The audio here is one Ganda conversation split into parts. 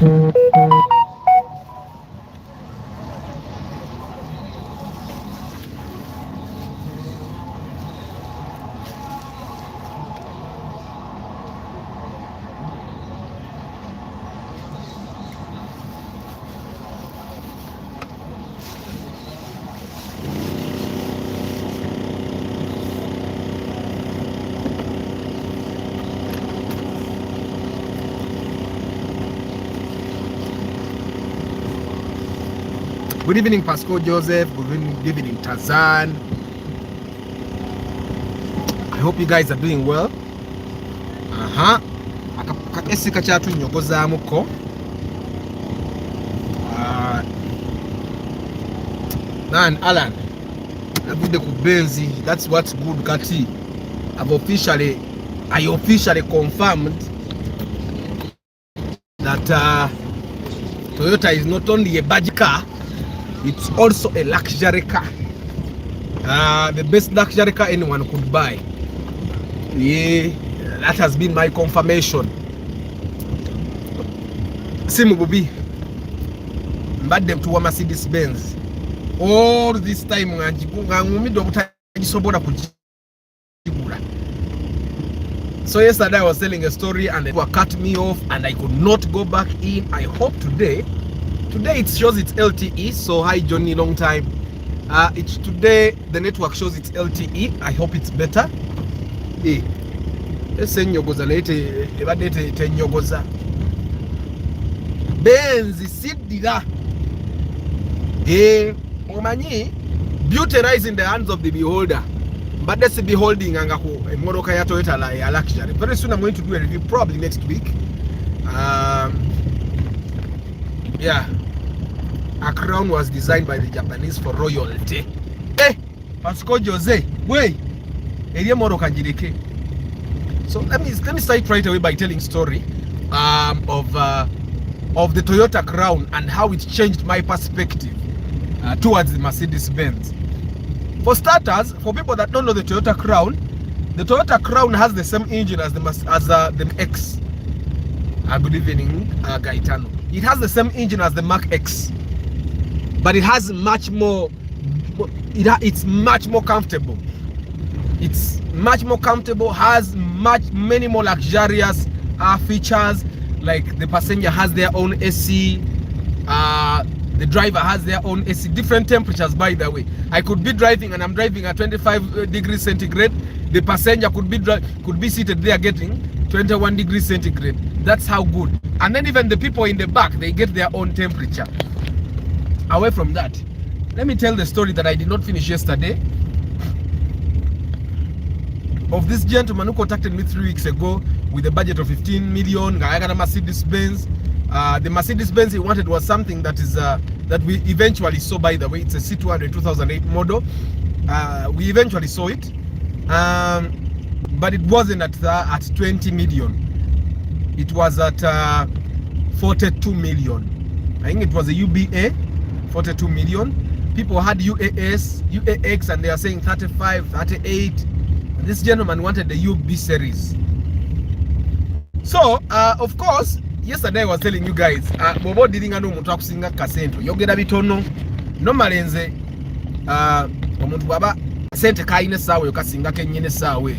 Good evening, Pascal Joseph. Good evening, Tazan. I hope you guys are doing well. Esi kachatu nyogoza muko. Man, Alan. Navude ku Benz. That's what's good, Kati. I officially confirmed that Toyota is not only a budget car, it's also a luxury car. The best luxury car anyone could buy. Yeah, that has been my confirmation. Simu bubi mbadde mtuwa Mercedes Benz all this time ngangumidde obutagisobola kugigula. So yesterday I was telling a story and they were cut me off and I could not go back in. I hope today it shows it's LTE. So hi Johnny, long time. It's today the network shows it's LTE. I hope it's better. Nyogoza lete ebadde tenyogoza Benz sidira omanyi beauty lies in the hands of the beholder, but that's beholding angako emoroka ya Toyota la ya luxury. Very soon I'm going to do a review, probably next week. Yeah, a crown was designed by the Japanese for royalty. Pascal Jose, wait, eriye moroka njireke. So let me start right away by telling story of the Toyota Crown and how it changed my perspective towards the Mercedes Benz. For starters, for people that don't know the Toyota Crown has the same engine as the X. Good evening, Gaetano. It has the same engine as the Mark X, but it has much more. It's much more comfortable. It's much more comfortable. Has many more luxurious features. Like the passenger has their own AC, the driver has their own AC, different temperatures by the way. I could be driving and I'm driving at 25 degrees centigrade. The passenger could be seated there getting 21 degrees centigrade. That's how good. And then even the people in the back, they get their own temperature. Away from that, let me tell the story that I did not finish yesterday, of this gentleman who contacted me 3 weeks ago with a budget of 15 million. I got a Mercedes Benz. The Mercedes Benz he wanted was something that is that we eventually saw. By the way, it's a C200 2008 model. We eventually saw it, but it wasn't at 20 million. It was at 42 million. I think it was a UBA, 42 million. People had UAX, and they are saying 35, 38. This gentleman wanted the UB series. So, of course, yesterday I was telling you guys, Bobo didn't know omuntu akusinga kasento. Yogera bitono. Normally nze omuntu baba sente kaine sawe yokasinga kenyine sawe.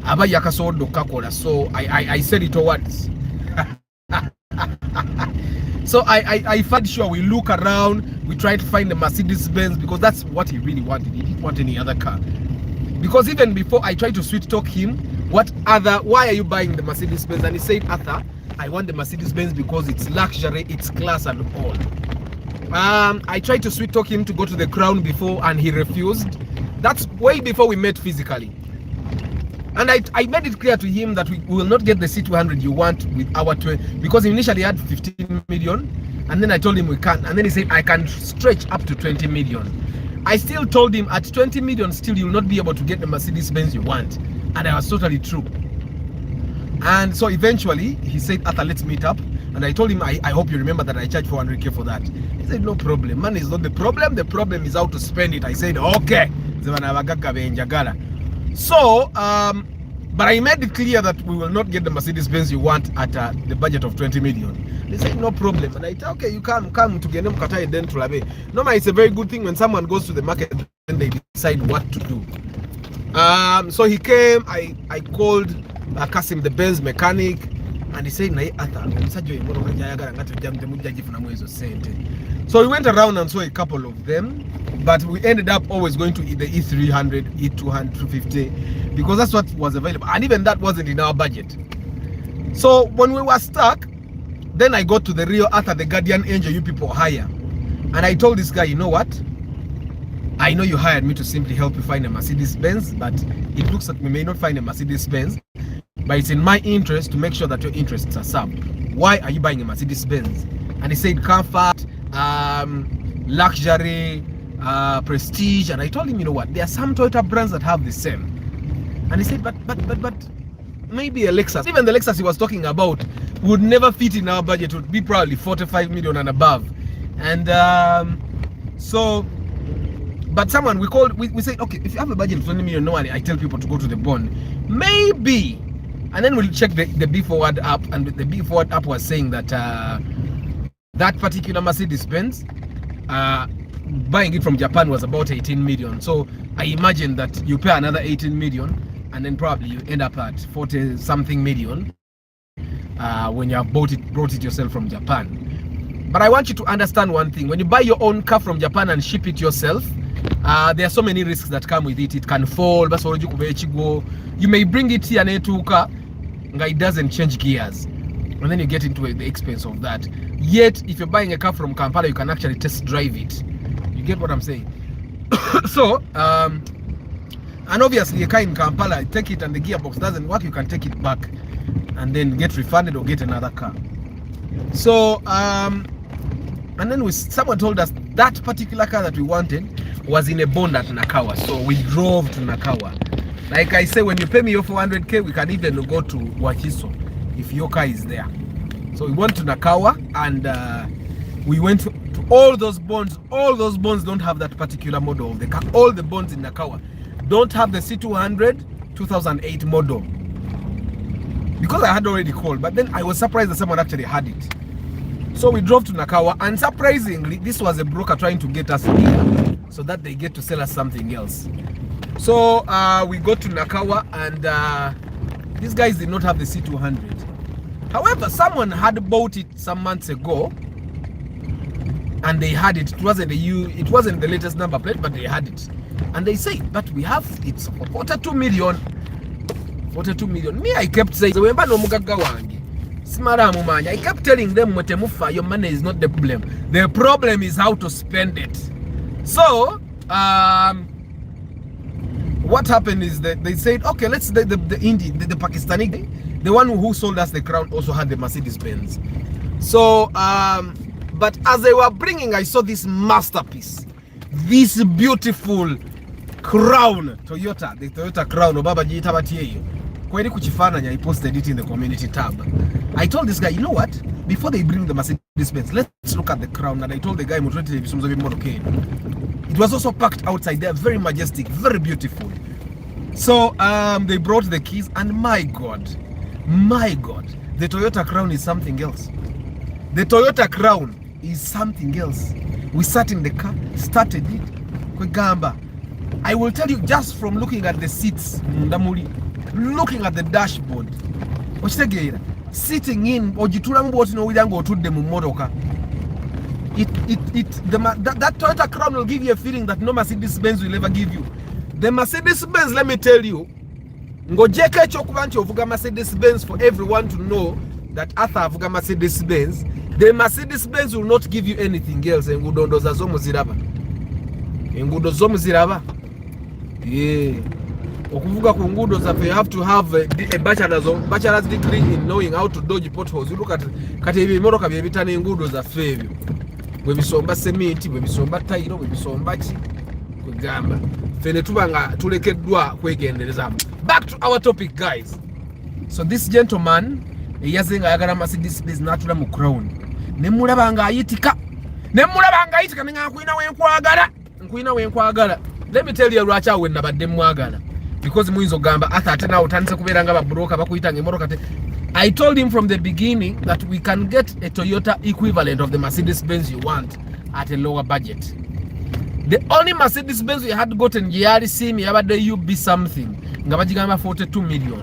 Aba yakasodo kakola. So I said it towards. So I felt sure we look around, we try to find the Mercedes Benz because that's what he really wanted. He didn't want any other car. Because even before I tried to sweet talk him, why are you buying the Mercedes Benz? And he said, Arthur, I want the Mercedes Benz because it's luxury, it's class and all. I tried to sweet talk him to go to the Crown before and he refused. That's way before we met physically. And I made it clear to him that we will not get the C200 you want with our 20, because he initially had 15 million and then I told him we can't. And then he said, I can stretch up to 20 million. I still told him at 20 million still you will not be able to get the Mercedes Benz you want, and I was totally true. And so eventually he said, Arthur, let's meet up. And I told him, I hope you remember that I charged 400k for that. He said, no problem, money is not the problem is how to spend it. I said, okay. So But I made it clear that we will not get the Mercedes-Benz you want at the budget of 20 million. They said, no problem. And I said, okay, you come to get them Qatar then to Labe. Normally, it's a very good thing when someone goes to the market and they decide what to do. So he came, I called Kasim, the Benz mechanic, and he said, so we went around and saw a couple of them, but we ended up always going to the E300, E200, 250, because that's what was available, and even that wasn't in our budget. So when we were stuck, then I got to the Rio Arthur, the guardian angel you people hire, and I told this guy, you know what? I know you hired me to simply help you find a Mercedes-Benz, but it looks like we may not find a Mercedes-Benz, but it's in my interest to make sure that your interests are served. Why are you buying a Mercedes-Benz? And he said comfort, luxury, prestige. And I told him, you know what, there are some Toyota brands that have the same. And he said, but maybe a Lexus. Even the Lexus he was talking about would never fit in our budget. It would be probably 45 million and above. And but someone we said, okay, if you have a budget of 20 million, no one, I tell people to go to the bond. Maybe. And then we'll check the B Forward app, and the B Forward app was saying that that particular Mercedes-Benz, buying it from Japan was about 18 million. So I imagine that you pay another 18 million, and then probably you end up at 40 something million when you have brought it yourself from Japan. But I want you to understand one thing: when you buy your own car from Japan and ship it yourself, there are so many risks that come with it. It can fall. You may bring it here and it doesn't change gears, and then you get into the expense of that. Yet, if you're buying a car from Kampala, you can actually test drive it. You get what I'm saying? So, and obviously, a car in Kampala, take it and the gearbox doesn't work, you can take it back and then get refunded or get another car. So, and then someone told us that particular car that we wanted was in a bond at Nakawa, so we drove to Nakawa. Like I say, when you pay me your 400k, we can even go to Wakiso if your car is there. So we went to Nakawa, and we went to all those bonds. All those bonds don't have that particular model of the car. All the bonds in Nakawa don't have the C200 2008 model, because I had already called. But then I was surprised that someone actually had it. So we drove to Nakawa, and surprisingly, this was a broker trying to get us here so that they get to sell us something else. So we got to Nakawa, and these guys did not have the C200. However, someone had bought it some months ago, and they had it. It wasn't the latest number plate, but they had it. And they say, but we have it for 42 million. 42 million. Me, I kept saying, I kept telling them, your money is not the problem. The problem is how to spend it. So, what happened is that they said, okay, let's the Pakistani guy, the one who sold us the Crown, also had the Mercedes-Benz. So, but as they were bringing, I saw this masterpiece, this beautiful Crown, Toyota, the Toyota Crown. I posted it in the community tab. I told this guy, you know what? Before they bring the Mercedes-Benz, let's look at the Crown. And I told the guy, it was also packed outside there, very majestic, very beautiful. So they brought the keys, and my God, the Toyota Crown is something else. The Toyota Crown is something else. We sat in the car, started it. I will tell you, just from looking at the seats, looking at the dashboard, sitting in, that Toyota Crown will give you a feeling that no Mercedes-Benz will ever give you. The Mercedes-Benz, let me tell you, Mercedes-Benz, for everyone to know that Arthur avuga Mercedes-Benz, the Mercedes-Benz will not give you anything else. Yeah. You have to have a bachelor's degree in knowing how to dodge potholes. You look at Katibimotoka Bibitani and Gudos are favorite. We be somba cement, we be somba tire, we be somba Gamba. Fenetubanga to leke dua kwegendereza. Back to our topic, guys. So this gentleman, yazenga yagala Mercedes-Benz natula mu Crown. Nemulabanga ayitika. Nemulabanga nkuina wenkwagala. Let me tell you, Racha, when nabadde mwagala. because muyinza ogamba Arthur ate nawe otandise kubeera nga babroka bakuyitanga emmotoka te. I told him from the beginning that we can get a Toyota equivalent of the Mercedes-Benz you want at a lower budget. The only Mercedes-Benz we had gotten yali simi yabadde UB something nga bagigamba 42 million.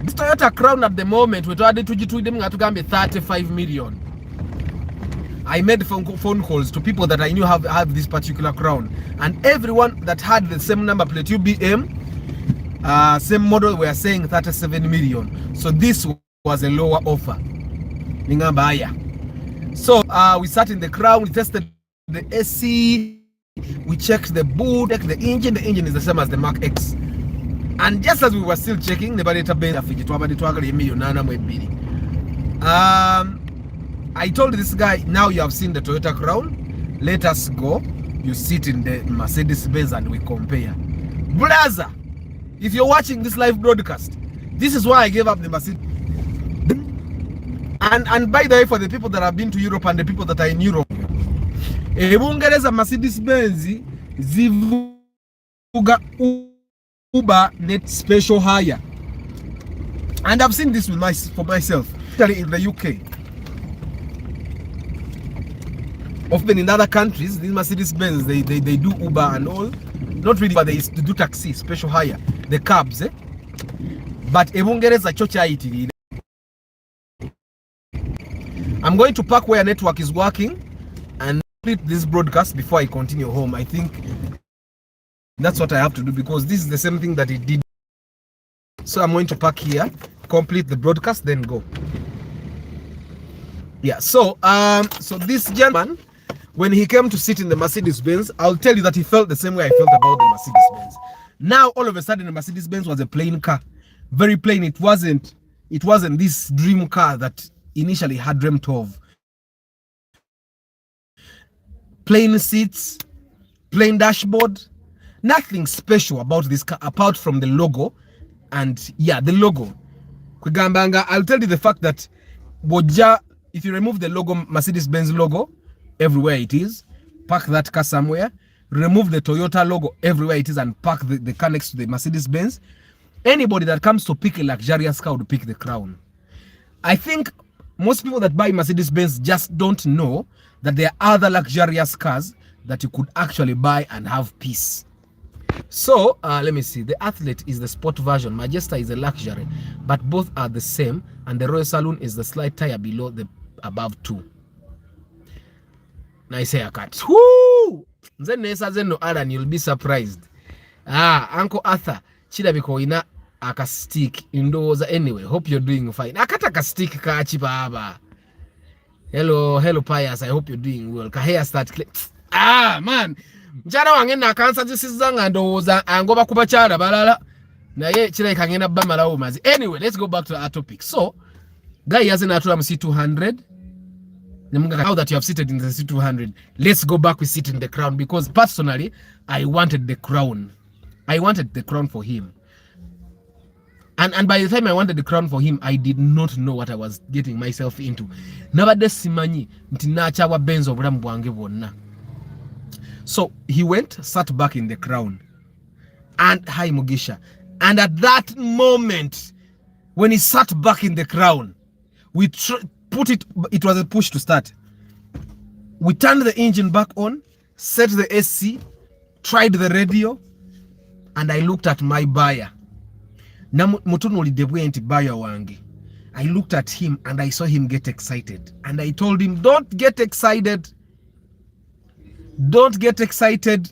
This Toyota Crown at the moment we twade tugituidemu nga tugambe 35 million. I made phone calls to people that I knew have this particular Crown, and everyone that had the same number plate UBM, same model, were saying 37 million. So this was a lower offer. So we sat in the Crown, we tested the AC, we checked the boot, checked the engine. The engine is the same as the Mark X. And just as we were still checking, the I told this guy, now you have seen the Toyota Crown, let us go. You sit in the Mercedes-Benz and we compare. Brother, if you're watching this live broadcast, this is why I gave up the Mercedes. And by the way, for the people that have been to Europe and the people that are in Europe, Ebungereza Mercedes-Benz zivuga Uber net special hire. And I've seen this with for myself, especially in the UK. Often in other countries, these Mercedes-Benz, they do Uber and all. Not really, but they do taxi, special hire, the cabs. But Ebungereza chocha iti. I'm going to park where network is working and complete this broadcast before I continue home. I think that's what I have to do because this is the same thing that it did. So I'm going to park here, complete the broadcast, then go. Yeah, so this gentleman, when he came to sit in the Mercedes-Benz, I'll tell you that he felt the same way I felt about the Mercedes-Benz. Now, all of a sudden, the Mercedes-Benz was a plain car. Very plain. It wasn't this dream car that initially had dreamt of. Plain seats, plain dashboard, nothing special about this car apart from the logo. And yeah, the logo. I'll tell you the fact that if you remove the logo, Mercedes-Benz logo, everywhere it is, park that car somewhere, remove the Toyota logo everywhere it is, and park the car next to the Mercedes-Benz. Anybody that comes to pick a luxurious car would pick the Crown. I think most people that buy Mercedes-Benz just don't know that there are other luxurious cars that you could actually buy and have peace. So let me see. The Athlete is the sport version. Majesta is a luxury, but both are the same. And the Royal Saloon is the slight tire below the above two. Nice haircut. Woo! Zeno Alan, you'll be surprised. Uncle Arthur, chidabiko ina aka stick indoors. Anyway, hope you're doing fine. Akata ka stick ka baba. Hello Pius, I hope you're doing well. Ka hair start man. Mchana wange na kansa zisizanga ndoza angoba kubachara balala. Na ye chira ikangena bamala umazi. Anyway, let's go back to our topic. So, guy has an Atura C200. Now that you have seated in the C200, let's go back with sit in the Crown, because personally, I wanted the Crown. I wanted the Crown for him. And by the time I wanted the Crown for him, I did not know what I was getting myself into. Simanyi mtinacha wa Benz obulamu bwange bwonna. So he went, sat back in the Crown. And hi Mugisha. And at that moment, when he sat back in the Crown, we it was a push to start. We turned the engine back on, set the AC, tried the radio, and I looked at my buyer. Buyer wange. I looked at him and I saw him get excited. And I told him, don't get excited. Don't get excited.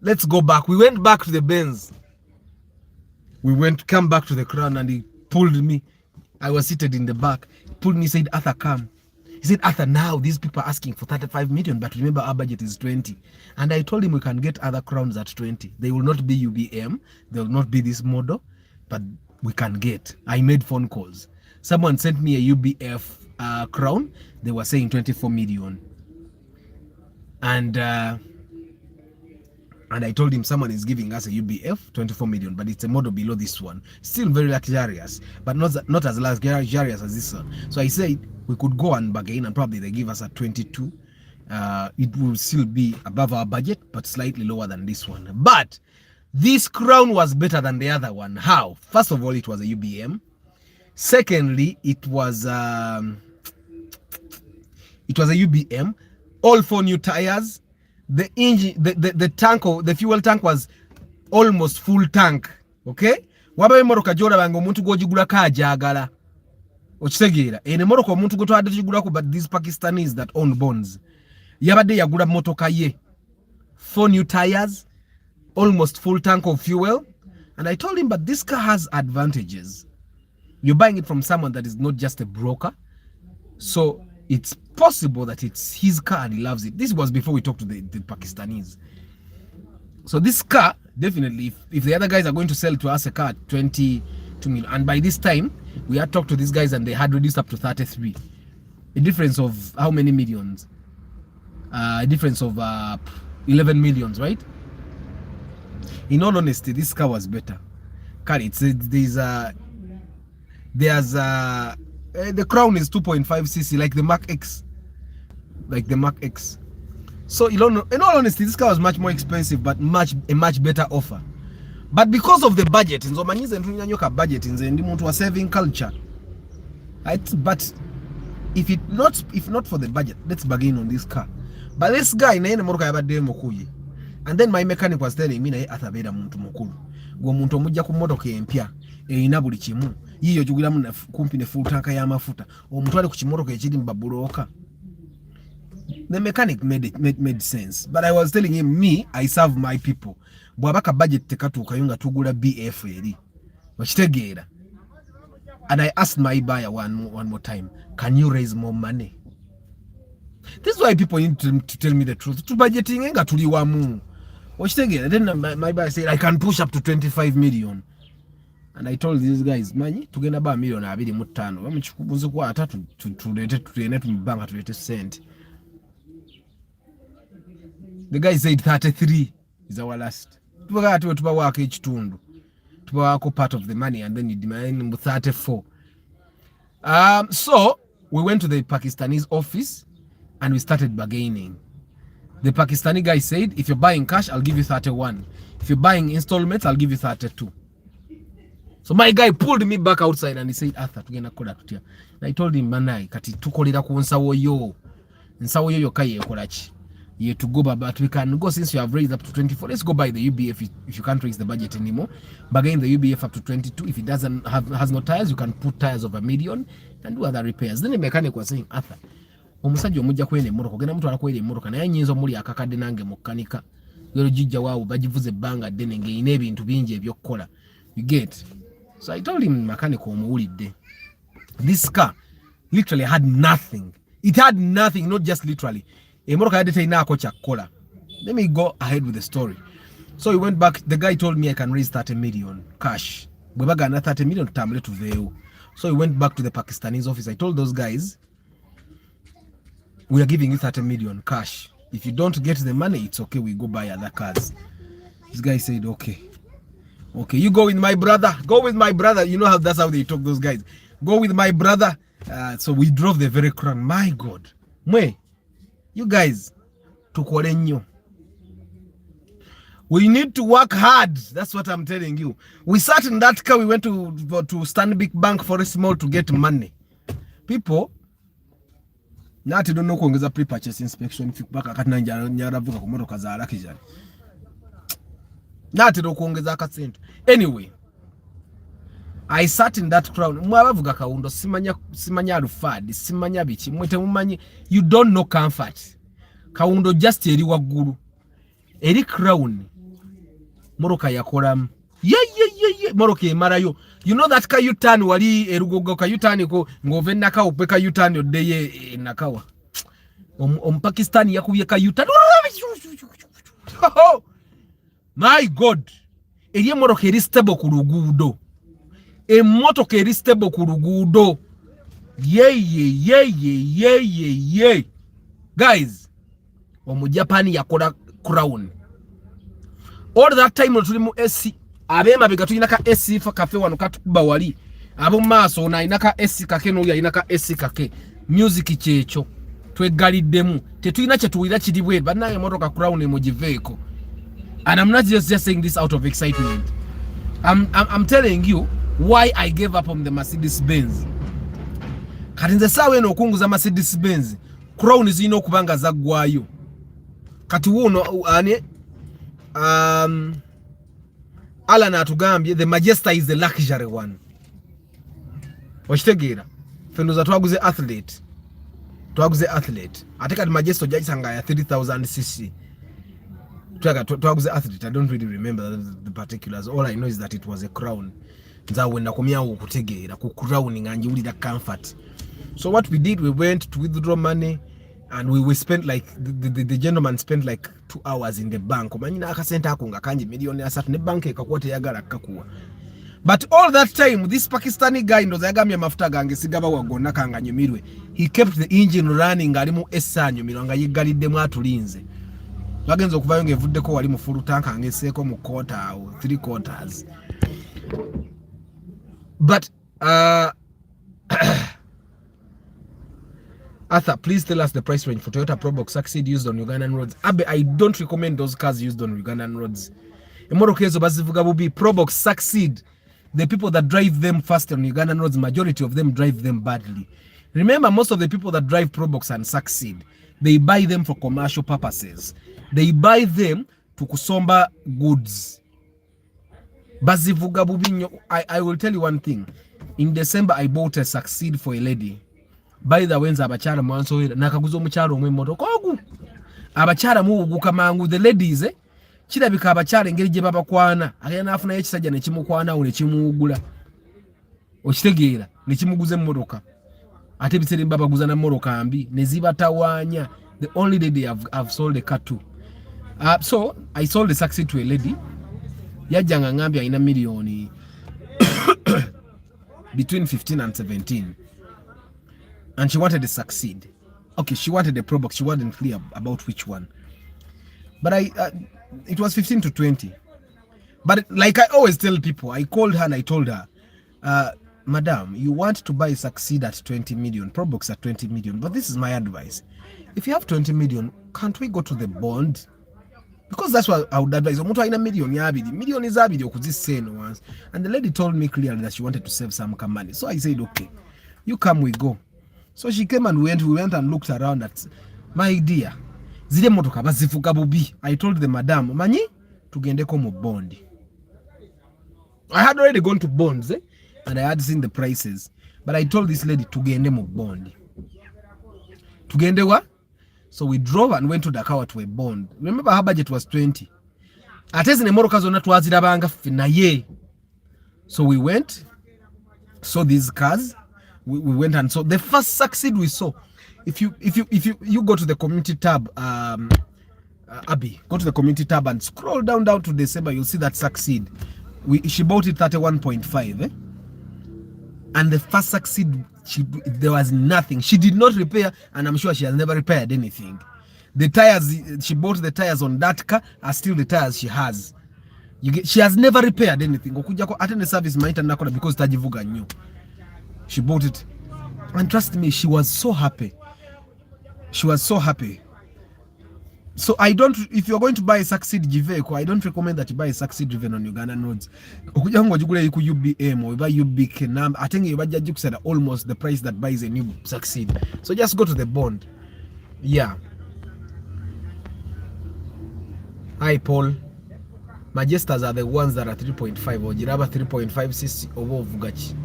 Let's go back. We went back to the Benz. Come back to the Crown, and he pulled me. I was seated in the back. He pulled me, said, Arthur, come. He said, Arthur, now these people are asking for 35 million, but remember our budget is 20. And I told him we can get other Crowns at 20. They will not be UBM. They will not be this model, but we can get. I made phone calls. Someone sent me a UBF Crown. They were saying 24 million. And I told him someone is giving us a UBF 24 million, but it's a model below this one. Still very luxurious, but not as luxurious as this one. So I said we could go and bargain, and probably they give us a 22. It will still be above our budget, but slightly lower than this one. But This Crown was better than the other one. How? First of all, it was a UBM. Secondly, it was a UBM. All 4 new tires. The engine, the tank, or the fuel tank was almost full tank. Okay? Waba moroka jola bango muntu gojigula kajagala. Ochitegeera. Ene moroka muntu go twade jigula ko, but these Pakistanis that own bonds. Yabade yagula motoka ye. 4 new tires, almost full tank of fuel. And I told him, but this car has advantages. You're buying it from someone that is not just a broker. So it's possible that it's his car and he loves it. This was before we talked to the Pakistanis. So this car, definitely, if the other guys are going to sell to us a car at 22 million, and by this time, we had talked to these guys and they had reduced up to 33. A difference of how many millions? A difference of 11 millions, right? In all honesty, this car was better. Car, the Crown is 2.5cc, like the Mark X. Like the Mark X. So, in all honesty, this car was much more expensive, but a much better offer. But because of the budget, budget in saving culture. Right? But if not for the budget, let's begin on this car. But this guy, and then my mechanic was telling me, atabeda muntu mukulu. Gwo muntu omujja ku motoka empya erina buli kimu. Yiyo jugiramu kumpi ne full tank ya mafuta. Omutwale ku kimotoka ekiri mbabuloka. The mechanic made sense. But I was telling him, me, I serve my people. Bwabaka budget tekatuuka yunga tugula BF eri. Wakitegeera. And I asked my buyer one more time, can you raise more money? This is why people need to tell me the truth. To budgeting enga tuli wamu. Wakitegeera. Then my buyer said, I can push up to 25 million. And I told these guys, manyi, tugenda ba million 25. Bamchikubuze kwa 3 tulete tumibanga tulete cent. The guy said 33 is our last. Tuba wako ekitundu. Tuba wako part of the money, and then you demand 34. So we went to the Pakistanis office and we started bargaining. The Pakistani guy said, if you're buying cash, I'll give you 31. If you're buying installments, I'll give you 32. So my guy pulled me back outside and he said, Arthur, tugenda kola tutya. And I told him, manai, kati tukolera ku nsawo yo. Nsawo yo kaye ekolachi. You to go, but we can go, since you have raised up to 24. Let's go buy the UBF if you can't raise the budget anymore. Bargain the UBF up to 22. If it has no tires, you can put tires of 1 million and do other repairs. Then the mechanic was saying, Arthur, omusajja omujja kwene mmotoka genda mutwala kwene mmotoka naye nyinzo muli akakadde nange mukanika yero jijja waawo bagivuze banga dene ngeine ebintu bingi ebyokukola. You get? So I told him, mechanic omuwulidde, this car literally had nothing. It had nothing, not just literally. Emotoka yadde teinako kyakola. Let me go ahead with the story. So we went back. The guy told me I can raise 30 million cash. We bagana 30 million tamble to VEU. So we went back to the Pakistanis office. I told those guys, we are giving you 30 million cash. If you don't get the money, it's okay. We go buy other cars. This guy said, okay. Okay, you go with my brother. Go with my brother. You know how that's how they talk, those guys. Go with my brother. So we drove the very Crown. My God. Mwe. You guys, tukole nnyo. We need to work hard. That's what I'm telling you. We sat in that car. We went to Stanbic Bank for a small to get money. People, nati don't know kuongeza pre-purchase inspection. Fikbaka katina nyara vuka kumotoka za haraka jani. Nati don't kuongeza akasento. Anyway, I sat in that Crown. Mwabavuga kaundo simanya rufadi, simanya bichi. Mwete mumanyi, you don't know comfort. Kaundo just eri waguru. Eri Crown. Moroka yakolam. Yeah. Moroka marayo. You know that ka yutan wali erugogo ka yutan ko ngove naka upeka yutan odeye nakawa. Pakistani yakuye ka yutan. My God. Eri moroka eri stable ku luguudo. Emotoka eri stable ku luguudo. Yeah. Guys, omujapani yakola Crown. All that time tuli mu AC abema bega tulinaka AC fa cafe wano katukuba wali abo maso na inaka AC kake no ya inaka AC kake music checho twegaliddemu tetulina kye tuwira kiri bwe banaye emotoka Crown emujiveko And I'm not just saying this out of excitement. I'm telling you why I gave up on the Mercedes Benz. Kati nze sawe no kunguza Mercedes Benz. Crown zino kubanga zaggwayo. Kati wuno ani Alan atugambye the Majesta is the luxury one. Washitegeera. Fendoza twaguze athlete. Ate kati Majesta jajisanga ya 3000cc. Twaguze athlete. I don't really remember the particulars. All I know is that it was a Crown. Nza wenda kumyawo okutegeera ku Crown nganje uli that comfort. So what we did, we went to withdraw money and we spent like the gentleman spent like 2 hours in the bank. Omanyina akasente ako nga kanji milioni asatu ne bank ekakwate yagala kakuwa. But all that time this Pakistani guy ndoza yagamya mafuta gange sigaba wagonna kanga nyumirwe. He kept the engine running alimu essanyu milanga yigalidde mu atulinze. Bagenzo okuvayo ngevuddeko wali mu full tank angeseeko mu quarter or 3 quarters. But Arthur, please tell us the price range for Toyota Probox Succeed used on Ugandan roads. Abe, I don't recommend those cars used on Ugandan roads. Emorokezo bazivuga bubi Probox Succeed. The people that drive them fast on Ugandan roads, majority of them drive them badly. Remember, most of the people that drive Probox and Succeed, they buy them for commercial purposes. They buy them to kusomba goods. Bazivuga bubi. I will tell you one thing. In December, I bought a Succeed for a lady. By the way, abachara mwanso nakaguza omucharo omwe motoka ogu abachara muguka mangu the ladies kirabika abachara engeri gye babakwana agenda afuna ekisajja ne kimukwana ule kimugula okitegeera ne kimuguze mmotoka ate bisere babaguza na mmotoka mbi ne zibatawanya. The only lady I've sold a car to. So I sold the Succeed to a lady yajjanga ngambya ina milioni between 15 and 17. And she wanted to Succeed. Okay, she wanted a Probox. She wasn't clear about which one. But it was 15 to 20. But like I always tell people, I called her and I told her, Madam, you want to buy Succeed at 20 million, Probox at 20 million. But this is my advice. If you have 20 million, can't we go to the bond? Because that's what I would advise. Million is once. And the lady told me clearly that she wanted to save some money. So I said, okay, you come, we go. So she came and we went and looked around at, my dear, zile motoka bazivuga bubi. I told the madam, manyi, tugendeko mu bond. I had already gone to bonds, and I had seen the prices. But I told this lady, tugende mu bond. Tugende wa? So we drove and went to Dakar to a bond. Remember her budget was 20. Atezi ne motoka zonna twazirabanga finaye. So we went, saw these cars. We went and saw the first Succeed we saw. If you go to the community tab, Abby, go to the community tab and scroll down to December, you'll see that Succeed. She bought it 31.5, and the first Succeed, there was nothing. She did not repair, and I'm sure she has never repaired anything. The tires she bought, the tires on that car are still the tires she has. She has never repaired anything. Okujako attend the service might and nakola because tajivuga nyo. She bought it, and trust me, she was so happy. She was so happy. So I don't, if you're going to buy a Succeed Jiveco, I don't recommend that you buy a Succeed driven on Ugandan roads. Okujango jugule ku UBM or buy UBK number. I think you buy said almost the price that buys a new Succeed. So just go to the bond. Yeah. Hi Paul. Majestas are the ones that are 3.5 or Jiraba 3.5cc over Vugachi.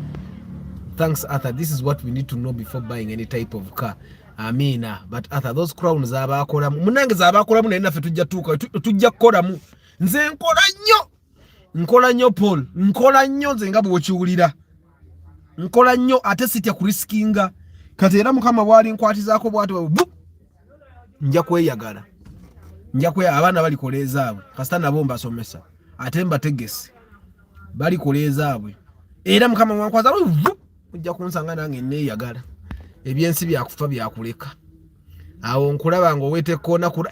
Thanks, Arthur. This is what we need to know before buying any type of car. Amina. But Arthur, those crowns are abakola. Munange za abakola muna ina fe tujja kola mu. Nze nkola nnyo. Nkola nnyo Paul. Nkola nnyo nze nga bwokiwulira. Nkola nnyo ate sitya kuriskinga. Kati era mukama bwali nkwatizaako bwatu nja kweyagala. Nja kwe abaana bali koleza abwe. Kasita nabo mbasomesa. Ate mbategese. Bali koleza abwe. Era mukama mwankwaza ujja kunsanga nange neeyagala. Ebyensi byakufa byakuleka. Awo nkulaba ngo wete kona kula.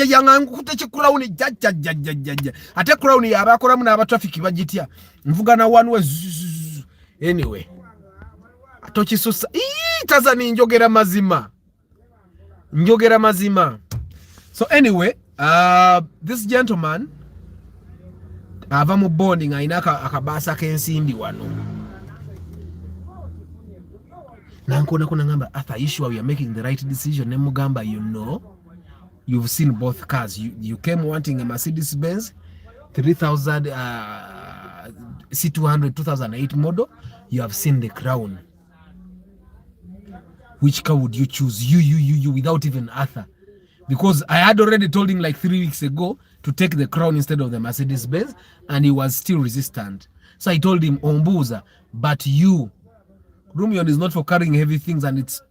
Yangangu kuteki crown jajja. Ate crown ya abakola mu n'aba traffic bagitya. Nvuga na one way. Anyway. Atokisusa. Tazani njogera mazima. So anyway, this gentleman ava mu bonding ayina akabaasa k'ensimbi wano. Nankona kuna ngamba, Arthur, you sure we are making the right decision? Ne mugamba, you know, you've seen both cars. You came wanting a Mercedes Benz 3000 C200 2008 model. You have seen the Crown. Which car would you choose? You without even Arthur. Because I had already told him like 3 weeks ago to take the Crown instead of the Mercedes Benz, and he was still resistant. So I told him, Ombuza, but you, Rumion is not for carrying heavy things, and it's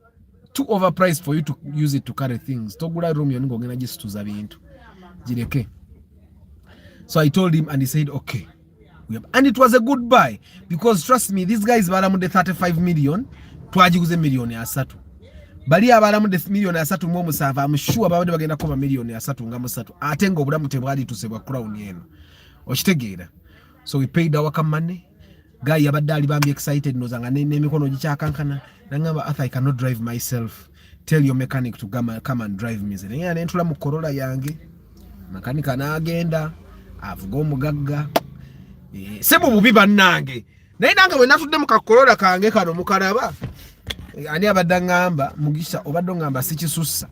too overpriced for you to use it to carry things. Togura Rumion ngongena just to zabintu. Jireke. So I told him, and he said, okay. And it was a good buy, because trust me, these guys balamude 35 million, twajiguze million ya asatu. Bali abalamude million ya asatu mu musava, I'm sure babade bagenda kuba million ya asatu nga musatu. Atengo obulamu tebwali tusebwa Crown yeno. Okitegeera. So we paid our money. Guy yabadde ali bambi excited nozanga n'emikono gikyakankana. Nangamba, Arthur, I cannot drive myself. Tell your mechanic to come and drive me. Nengana nentula mu Corolla yange. Makanika n'agenda avuga omugagga. Sebo bubi bannange. Naye nange bwe natudde mu Corolla kange kano mukalaba. Ani abadde ngamba Mugisha obadde ngamba sikisussa.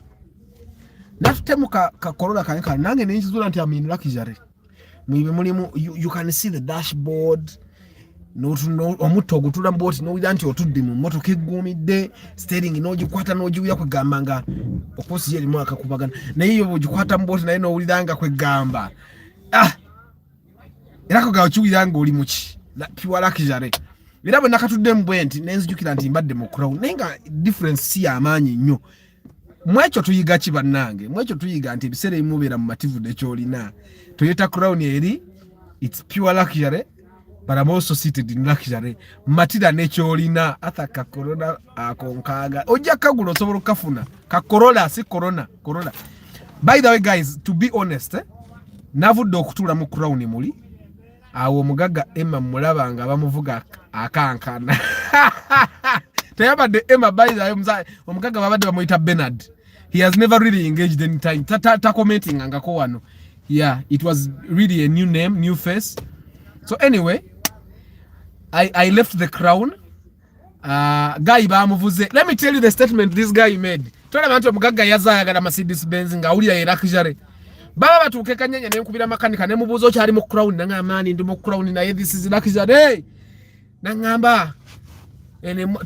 Natudde mu Corolla kange kano nange nenkizuula nti I'm in luxury. You can see the dashboard. No omutto ogutula mboti no widanti otudde mu motoka eggumidde, steering n'ogikwata n'ogiwuya kwegamba nga okosi yeri mwaka kubagana. Naye yo ogikwata mboti naye n'owuliranga kwegamba. Era ko gawo kiwuliranga oli muki. Pure luxury. Era bwe nakatudde mu bwenti nenzijukira nti mbadde mu Crown. Naye nga difference si y'amaanyi nnyo. Mwekyo tuyiga ki bannange? Mwekyo tuyiga nti ebiseera ebimubeera mu mativu nekyolina. Toyota Crown eri, it's pure luxury, but I'm also seated in luxury. Matira nekyolina. Arthur ka Corolla akonkaaga. Ojja kagula osobola okafuna. Ka Corolla si Corona. By the way guys, to be honest, navudde okutuula mu Crown muli. Awo omugagga Emma mulaba nga bamuvuga akankana. Teyabadde Emma, by the way, omugagga babadde bamuyita Bernard. He has never really engaged any time. Ta commenting angako wano. Yeah, it was really a new name, new face. So anyway, I left the Crown. Guy bamuvuze. Let me tell you the statement this guy made. Twana bantu omugagga yazayagala Mercedes Benz nga awulira era luxury. Baba batuuke kanyanya ne nkubira makanika ne mubuzo kyali mu Crown nangamba mani ndi mu Crown naye this is luxury. Nangamba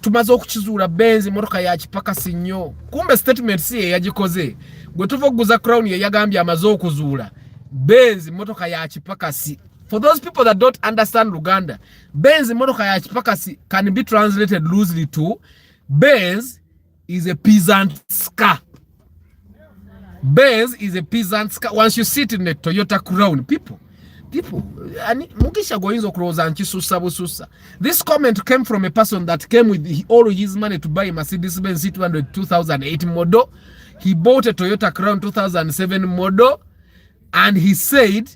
tumaze okukizuula Benz motoka ya kipakasi nnyo. Kumbe statement si ye yagikoze. Gwe tuva okuguza Crown ye yagambye amaze okuzuula Benz motoka ya kipakasi. For those people that don't understand Uganda, Benz motoka ya kipakasi can be translated loosely to Benz is a peasant's car. Benz is a peasant's car. Once you sit in a Toyota Crown, people, and Mugisha goinzo kuroza nkisusa bususa. This comment came from a person that came with all his money to buy a Mercedes Benz C200 2008 model. He bought a Toyota Crown 2007 model, and he said,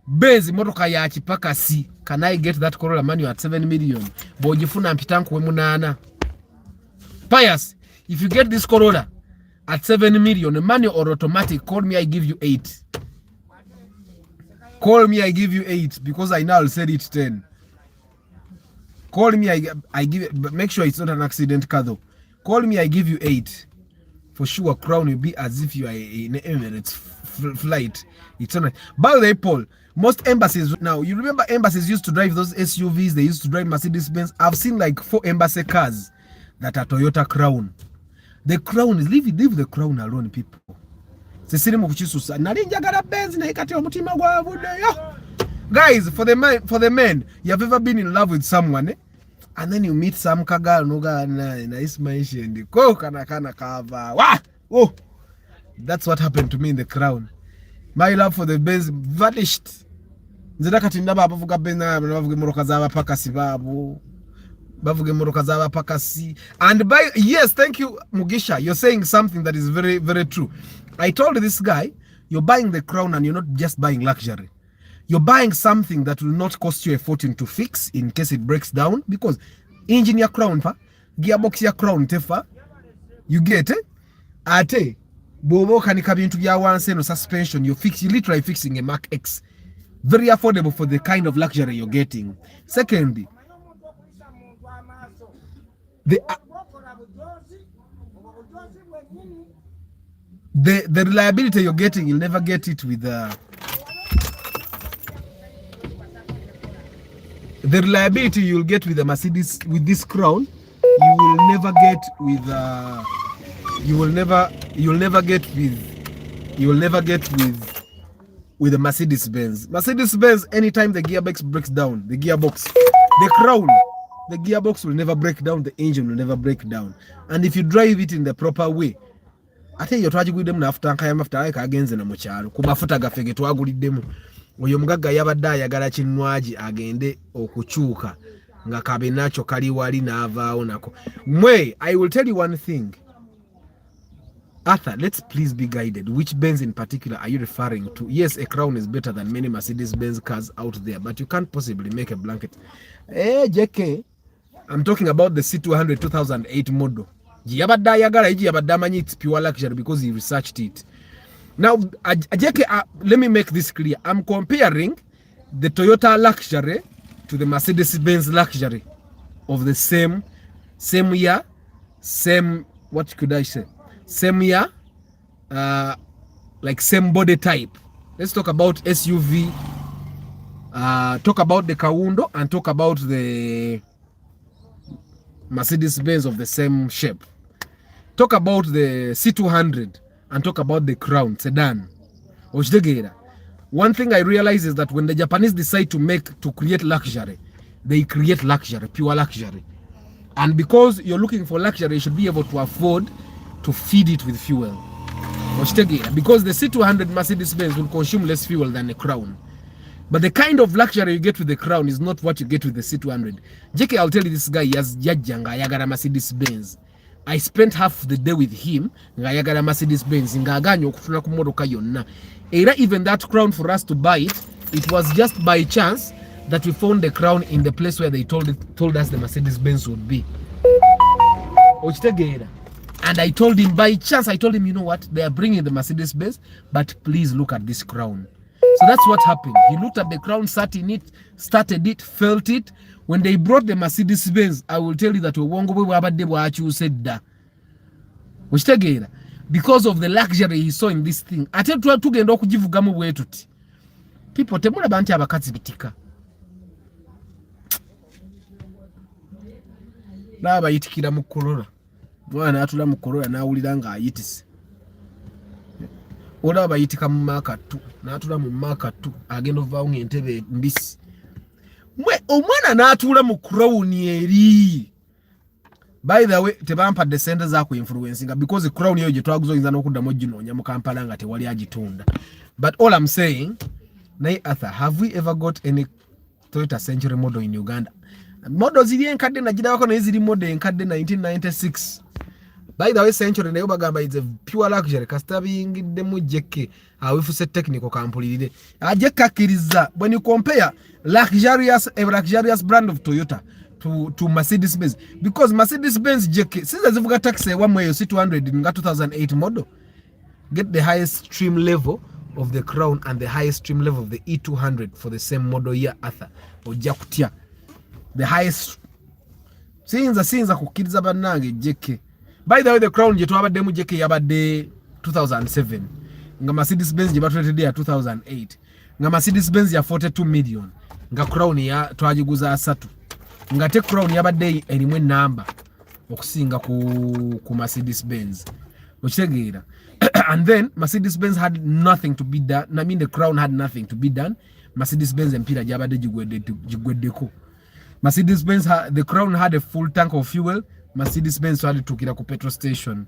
Benz motoka ya kipakasi. Can I get that Corolla manual at 7 million? Bojifuna mpitanku we munana. Pius, if you get this Corolla at 7 million, manual or automatic, call me, I give you 8. Call me, I give you 8, because I know I'll sell it 10. Call me, I give it, but make sure it's not an accident car though. Call me, I give you 8. For sure, Crown will be as if you are in Emirates flight. It's not. By the way, Paul, most embassies now, you remember embassies used to drive those SUVs, they used to drive Mercedes Benz. I've seen like 4 embassy cars that are Toyota Crown. The Crown is, leave the Crown alone, people. Guys, for the men, you have ever been in love with someone, and then you meet some kagal noga nice mention ko kana kava. Oh, that's what happened to me in the Crown. My love for the Benz vanished. Nzidakati ndaba bavuga Benz bavuga moroka zaba pakasi babu. Bavuga moroka zaba pakasi. And by yes, thank you Mugisha. You're saying something that is very very true. I told this guy, you're buying the Crown and you're not just buying luxury. You're buying something that will not cost you a fortune to fix in case it breaks down, because engine ya Crown fa, gearbox ya Crown tefa, you get it? Ate, bobo kanika bintu bya wanse no suspension, you literally fixing a Mark X. very affordable for the kind of luxury you're getting. Secondly, the reliability you're getting, you'll never get it with the reliability you'll get with the Mercedes, with this Crown, you will never get with you'll never get with the Mercedes Benz. Mercedes Benz, anytime the gearbox breaks down, the Crown, the gearbox will never break down, the engine will never break down. And if you drive it in the proper way, ate yo twagiguddemu nafutanka y'amafuta aye kagenze na mu kyalo ku mafuta gaffe ge twaguliddemu. Oyo mugagga yabadde ayagala kinnwaji agende okukyuka nga kabe nacho kali wali n'avaawo nako. Mwe, I will tell you one thing. Arthur, let's please be guided. Which Benz in particular are you referring to? Yes, a Crown is better than many Mercedes-Benz cars out there, but you can't possibly make a blanket. JK, I'm talking about the C200 2008 model. It's pure luxury because he researched it. Now, JK, let me make this clear. I'm comparing the Toyota luxury to the Mercedes-Benz luxury of the same year, what could I say? Same year, like same body type. Let's talk about SUV, talk about the Kawundo, and talk about the Mercedes-Benz of the same shape. Talk about the C200 and talk about the Crown sedan. One thing I realize is that when the Japanese decide to create luxury, they create luxury, pure luxury. And because you're looking for luxury, you should be able to afford to feed it with fuel. Because the C200 Mercedes-Benz will consume less fuel than a Crown. But the kind of luxury you get with the Crown is not what you get with the C200. JK, I'll tell you, this guy, he has Jajanga, Yagara Mercedes-Benz. I spent half the day with him, Yagara Mercedes-Benz, even that Crown, for us to buy it, it was just by chance that we found the Crown in the place where they told us the Mercedes-Benz would be. And I told him, by chance, you know what? They are bringing the Mercedes-Benz, but please look at this Crown. So that's what happened. He looked at the Crown, sat in it, started it, felt it. When they brought the Mercedes-Benz, I will tell you that because of the luxury he saw in this thing. People, temula banti abakazi bitika. Laba yitikira mu Corolla. Mwana atula mu Corolla nawulira nga ayitise. Olaba yitika mu Mark 2, n'atula mu Mark 2 agenda ovaawo ng'entebe mbisi. Mwe omwana n'atula mu Crown eri. By the way, tebampadde sente za ku influencing because the Crown eyo gye twaguzoyinza n'okuddamu oginoonya mu Kampala nga tewali agitunda. But all I'm saying, naye Arthur, have we ever got any Toyota Century model in Uganda? Model ziri enkadde nagirabako naye ziri model enkadde 1996. By the way, Century nayo bagamba is a pure luxury. Kasita biyingiddemu JK awefuse technical kampulirire. JK akkiriza, when you compare a luxurious brand of Toyota to Mercedes-Benz, because Mercedes-Benz JK since zivuga taxi wamwe yo C200 nga 2008 model get the highest trim level of the Crown and the highest trim level of the E200 for the same model year. Arthur ojja kutya the highest sinza kukiriza bannange JK. By the way, the Crown je twabaddemu JK yabadde 2007 nga Mercedes-Benz je batwetedde ya 2008 nga Mercedes-Benz ya 42 million nga Crown ya twagiguza 3 nga te Crown yabadde erimu enamba okusinga ku Mercedes-Benz okitegeera. And then Mercedes-Benz had nothing to be done. I mean, the Crown had nothing to be done. Mercedes-Benz empira jabadde jigweddeko. Mercedes-Benz the Crown had a full tank of fuel. Mercedes-Benz had to get a petrol station.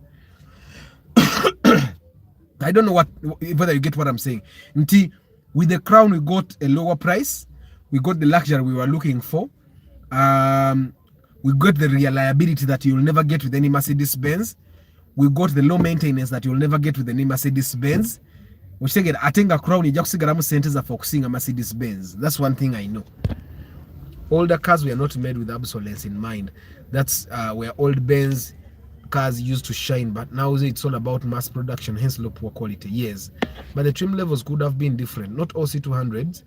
I don't know whether you get what I'm saying. With the Crown, we got a lower price. We got the luxury we were looking for. We got the reliability that you'll never get with any Mercedes-Benz. We got the low maintenance that you'll never get with any Mercedes-Benz. Which again, I think a Crown is just a focusing on Mercedes-Benz. That's one thing I know. Older cars were not made with obsolescence in mind. That's where old Benz cars used to shine, but now it's all about mass production, hence low poor quality. Yes, but the trim levels could have been different. Not all C200s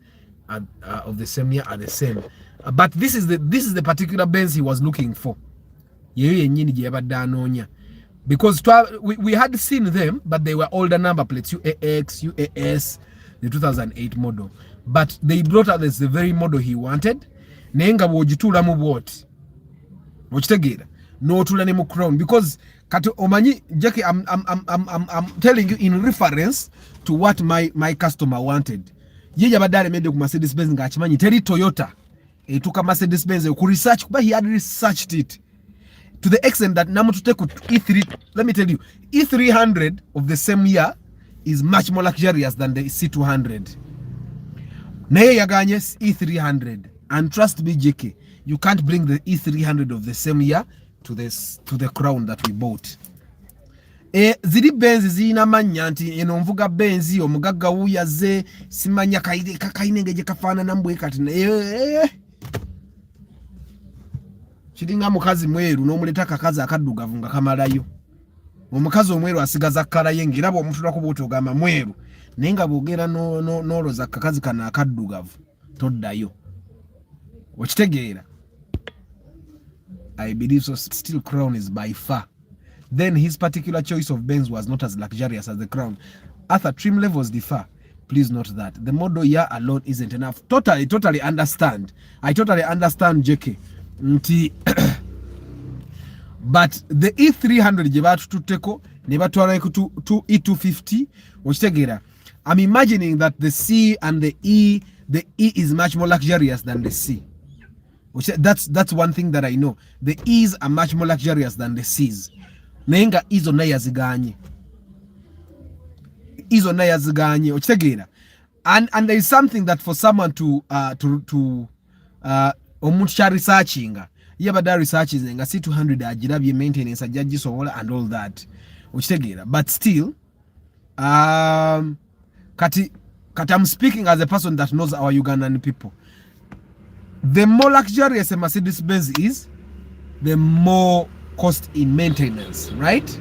of the same year are the same. But this is the particular Benz he was looking for. Because we had seen them, but they were older number plates, UAX, UAS, the 2008 model. But they brought out the very model he wanted. Nenga wojitula mu what? Wachtegera. No tula ne mu crown. Because kato omanyi Jackie, I'm telling you in reference to what my customer wanted. Yeja badale mede ku Mercedes Benz ngachimanyi teri Toyota. Etuka Mercedes Benz ku research kuba he had researched it to the extent that namu tuteku E3, let me tell you, E300 of the same year is much more luxurious than the C200. Naye yaganye E300, and trust me JK, you can't bring the E300 of the same year to the Crown that we bought. Ziri Benz zina manya nti eno mvuga Benz omugaga wuyaze simanya kainengeje kafana nambwe kati Chiringa mukazi mweru n'omuleta kakazi akaddugavu nga kamalayo. Omukazi omweru asigaza kkala yengira bo omutula ku buto gama mweru. Nenga bogera noloza kakazi kana akaddugavu toddayo. Okitegeera. I believe so still Crown is by far. Then his particular choice of Benz was not as luxurious as the Crown. Other trim levels differ. Please note that. The model year alone isn't enough. Totally understand. I totally understand JK. But the E300 jebatu tuteko nebatwala to E250 ochitegera. I'm imagining that the C and the E is much more luxurious than the C. That's one thing that I know. The E's are much more luxurious than the C's. Nenga izo na yaziganye. Izo na yaziganye ochitegera. And there is something that for someone to omuntu researchinga yabada research is nga C200 ajirabye maintenance ajaji sobola and all that ochitegera. But still kati I'm speaking as a person that knows our Ugandan people. The more luxurious a Mercedes Benz is, the more cost in maintenance, right?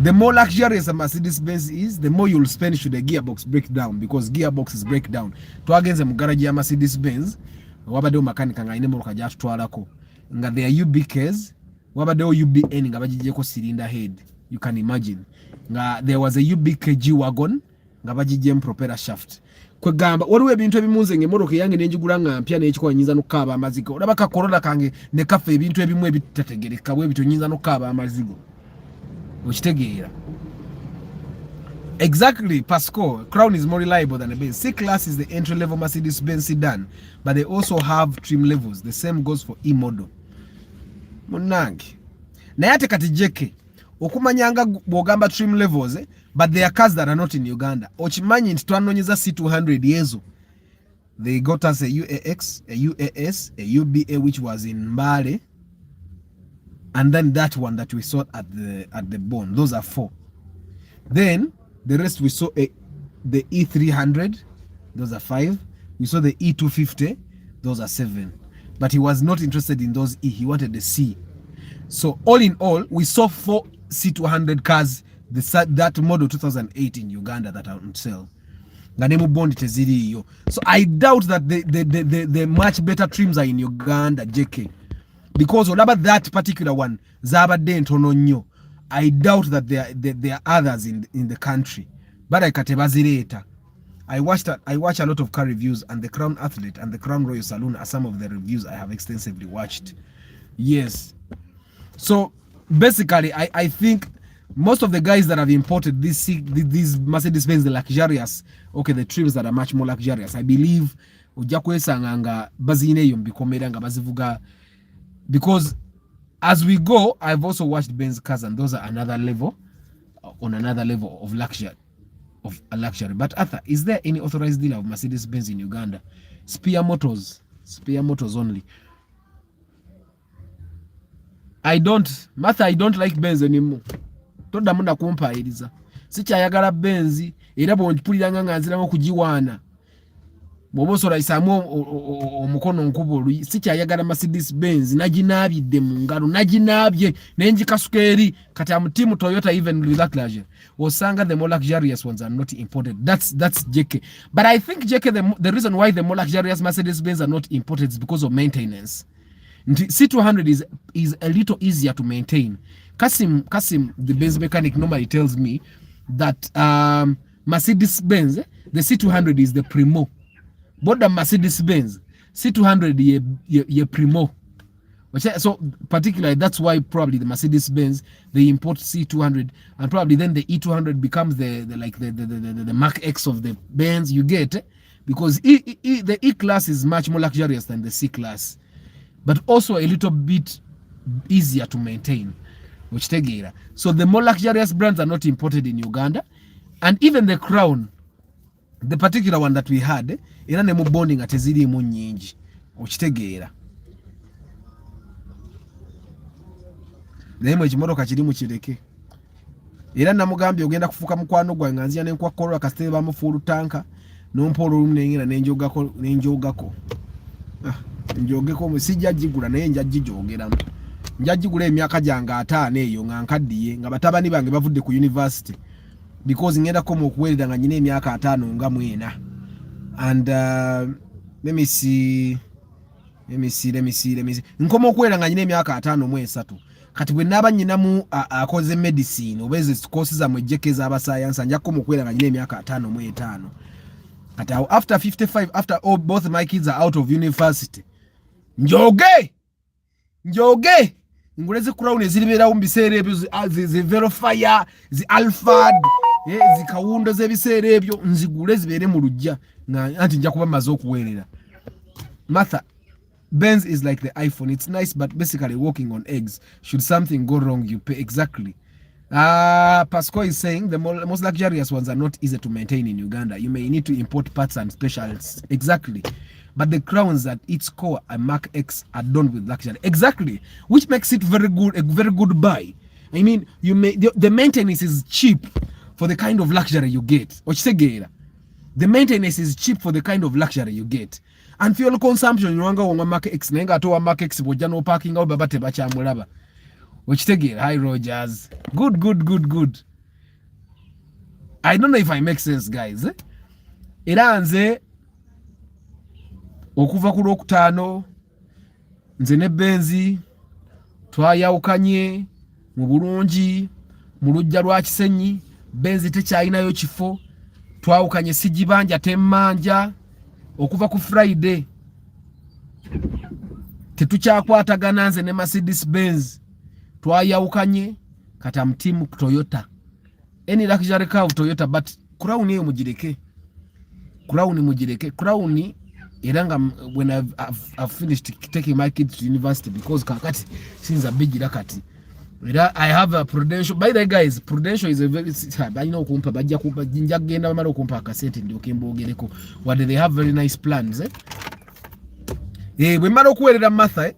The more luxurious a Mercedes Benz is, the more you'll spend should the gearbox break down, because gearboxes break down. To against the garage ya Mercedes Benz, wabade makanika nga ine motoka ja tutwalako nga their UBKs wabade UBN nga bajijeko cylinder head. You can imagine nga there was a UBK G wagon nga bajije propeller shaft kwegamba waliwo ebintu ebimunze nge motoka yange nenjigula nga mpya n'ekikola nyinza nokaba amazigo olabaka Corolla kange ne kafe ebintu ebimu ebitategereka bwe bito nyinza nokaba amazigo okitegeera. Exactly, Pasco. Crown is more reliable than a Benz. C-Class is the entry-level Mercedes-Benz sedan, but they also have trim levels. The same goes for E-model. Munangi. Nayate kati JK. Okumanyanga bogamba trim levels, but there are cars that are not in Uganda. Ochimanyi ntwanonyeza C200 yezo. They got us a UAX, a UAS, a UBA, which was in Mbale, and then that one that we saw at the bone. Those are 4. Then the rest we saw the E300, those are 5. We saw the E250, those are 7. But he was not interested in those E, he wanted the C. So all in all, we saw 4 C200 cars, that model 2008 in Uganda that are on sale. So I doubt that the much better trims are in Uganda, JK. Because whatever that particular one, Zabade Ntononyo, I doubt that there are others in the country. But I katebazireta. I watch a lot of car reviews, and the Crown Athlete and the Crown Royal Saloon are some of the reviews I have extensively watched. Yes. So basically, I think most of the guys that have imported these Mercedes-Benz, the luxurious, okay, the trims that are much more luxurious, I believe ujakwesanga bazineyo mbikomera nga bazivuga, because as we go, I've also watched Benz cars, and those are another level, on another level of luxury, But Arthur, is there any authorized dealer of Mercedes-Benz in Uganda? Spear Motors only. I don't like Benz anymore. Toda munda kumpa eliza. Sicha yagala Benz, era bwonjipulira nga nzira ngo kujiwana. bwobosola isamu omukono nkubulu sikyayagala Mercedes Benz naginabidde mu ngalo naginabye nenjikasukeri kati amutimu Toyota even with that luxury osanga the more luxurious ones are not imported. That's JK. But I think JK the reason why the more luxurious Mercedes Benz are not imported is because of maintenance. C200 is a little easier to maintain. Kasim the Benz mechanic normally tells me that Mercedes Benz the C200 is the primo. But the Mercedes Benz C200 ye primo. So particularly that's why probably the Mercedes Benz they import C200 and probably then the E200 becomes the Mark X of the Benz you get because the E class is much more luxurious than the C class, but also a little bit easier to maintain. So the more luxurious brands are not imported in Uganda, and even the Crown, the particular one that we had, era ne mu bonding ateziri mu nyingi okitegeera naye ekimotoka kiri mu kireke era namugambye ogenda kufuka mukwano gwa nganzia nenkwa Corolla kasitebe bamufulu tanka nompolo lumu nengera nenjogako njogeko musijja jigula naye njajijogeramu njajigula emyaka jange 5 eyo nga nkaddiye nga batabani bange bavudde ku university because ngenda ko mu kuwerera nga nyine emyaka 5 nga mwena and let me see nkomo okuwerera nga nyine emyaka 5 mu 3 kati bwe naba nyinamu akoze medicine obeze courses za mwejeke za aba science njako mu kuwerera nga nyine emyaka 5 mu 5 kati after 55 after all both my kids are out of university njoge nguleze Crown ezilibera mu biseere ebyo zi verify zi alphard zikawundo z'ebiseere ebyo nzigule zibere mu lujja anti nja kuba mazo okuwerera. Martha, Benz is like the iPhone. It's nice but basically walking on eggs. Should something go wrong you pay. Exactly. Pasco is saying the most luxurious ones are not easy to maintain in Uganda. You may need to import parts and specials. Exactly. But the Crowns at its core and Mark X are done with luxury. Exactly. Which makes it very good, a very good buy. I mean, the maintenance is cheap for the kind of luxury you get. The maintenance is cheap for the kind of luxury you get. And fuel consumption, you want Mark X, nenga to Mark X, bojano parking out babate bacha mulaba. Hi Rogers. Good. I don't know if I make sense, guys. Iranze okuva ku Lwokutaano nze ne Benzi twayawukanye mu bulungi mu lujja lwa Kisenyi. Benzi tekyalinayo kifo twawukanye sijibanja temmanja okuva ku Friday tetukyakwatagana nze ne Mercedes Benz twayawukanye kata mtimu Toyota any luxury car of Toyota but Crown eyo mujireke Crown eranga when I've finished taking my kids to university because kakati since a big kati I have a Prudential. By the way, guys, Prudential is a very I know kumpa bajja kumpa jinja genda bamala kumpa cassette ndio kembogereko what they have very nice plans bwe mala okuwerera Martha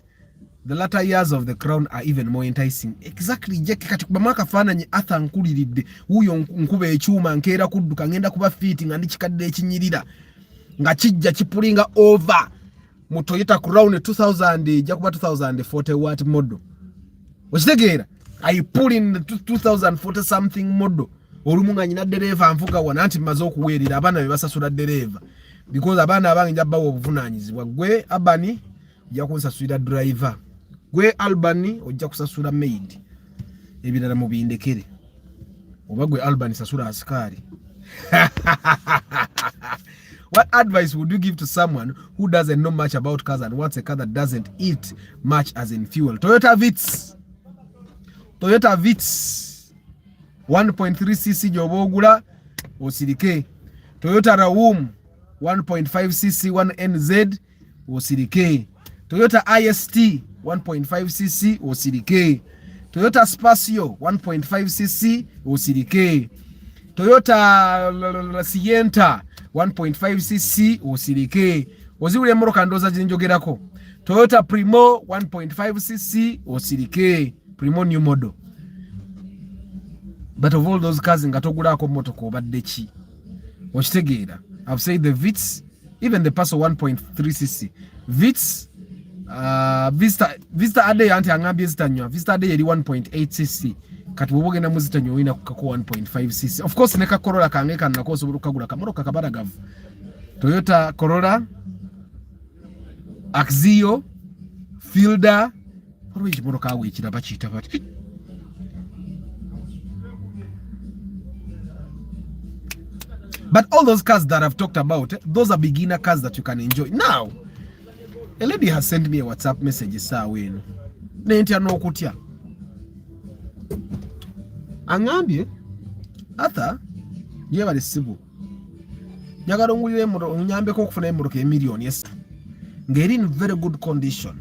the latter years of the Crown are even more enticing. Exactly jeke kati kuba mwaka fananye Arthur nkuliridde uyo nkube ekyuma nkeera kudduka ngenda kuba fitting andi kikadde ekinyirira nga kijja kipulinga over mu Toyota Crown 2000 jakuba 2040 watt model okitegeera I pull in the 2040 something model olumunga nyina dereva anfuka wana anti maze okuwerera abana bebasasula dereva because abana abange njabbawo obuvunanyizibwa gwe Abani ojja kunsasula driver gwe Albany ojja kusasula maid ebirala mu bindekere oba gwe Albany sasula askari. What advice would you give to someone who doesn't know much about cars and wants a car that doesn't eat much as in fuel? Toyota Vitz 1.3cc jobogula osirike. Toyota Rawum 1.5cc 1NZ osirike. Toyota IST 1.5cc osirike. Toyota Spacio 1.5cc osirike. Toyota Sienta 1.5cc osirike. Oziwule moroka ndoza jinjogerako. Toyota Primo 1.5cc osirike. Primo new model. But of all those cars ngatogulako motoko obadde ki okitegeera. I've said the Vitz even the Paso 1.3cc Vitz Vista ade anti angambye zitanywa Vista ade yeri 1.8cc kati woboge na muzitanywa wina kukako 1.5cc. Of course neka Corolla kangeka nako sobulu kagula kamoroka kabaragavu Toyota Corolla Axio Fielder olw'eki moroka awe ekiraba kiyita bati. But all those cars that I've talked about, those are beginner cars that you can enjoy. Now, a lady has sent me a WhatsApp message saa wenu. Nentya n'okutya. Angambye, Arthur, yebale ssibu. Njagala ongulire onyambeko okufuna emmotoka emiliyoni esatu. Ng'eri in very good condition.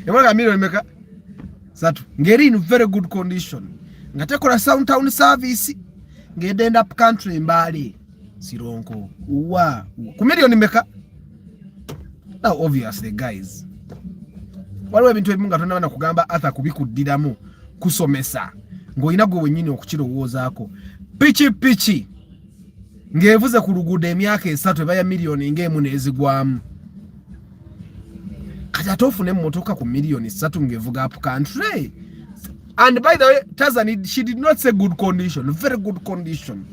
Emmotoka miliyoni meka? Satu. Ng'eri in very good condition. Nga tekola sound town service. Ng'edda up country Mbale. Sironko. Uwa. Ku miliyoni meka? Now obviously guys. Waliwo ebintu ebimu nga tonaba nakugamba Arthur kubikuddiramu kusomesa. Ng'olina gwe wennyini okukirowoozaako. Pichi. Ng'evuze ku luguudo emyaka esatu eba ya miliyoni ng'emu n'ezigwamu. Kati ate ofune emmotoka ku miliyoni 3 ng'evuga up country. And by the way, Tazan, she did not say good condition, very good condition.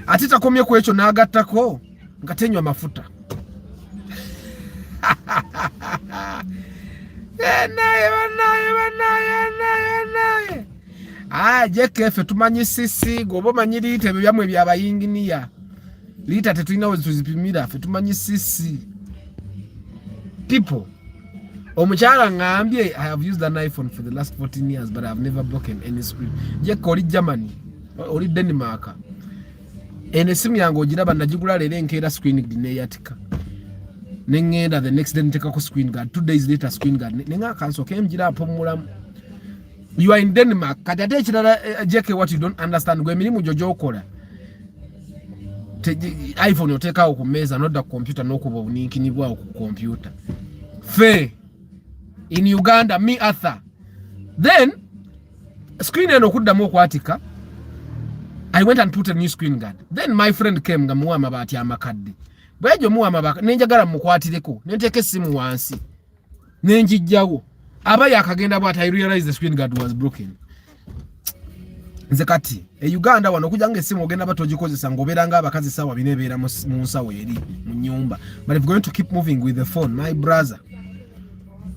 Ate takomye ku ekyo n'agattako nga tenywa mafuta. Naye. Jekefe tumanyi sisi gobo manyi liita ebyo byamwe byabayinginiya. Liita tetulina we tuzipimira fe tumanyi sisi. People. Omukyala ngambye I have used an iPhone for the last 14 years but I have never broken any screen. Jeke oli Germany, oli Denmark. Ene simu yange ogiraba nagigula leero enkeera screen neyatika. Nengenda the next day nteka ku screen guard 2 days later screen guard nenga cancel kemjira apo mulamu. You are in Denmark. Kati ate ekirala Jeke what you don't understand gwe emirimu jojo okola. iPhone oteka ku meza not the computer nokuba obuninkinibwa ku computer. Fe in Uganda me Arthur. Then screen eno kuddamu okwatika. I went and put a new screen guard. Then my friend came nga muwa amabati amakadde. Bwejo muwa amabaka nenjagala mukwatireko nenteke simu wansi. Nenjijjawo. Aba yakagenda bwata I realized the screen guard was broken. Nze kati Uganda wano kujanga esimu ogenda batogikozesa ngoberanga abakazi sawa binebeera mu nsawo eri mu nyumba. But if going to keep moving with the phone, my brother,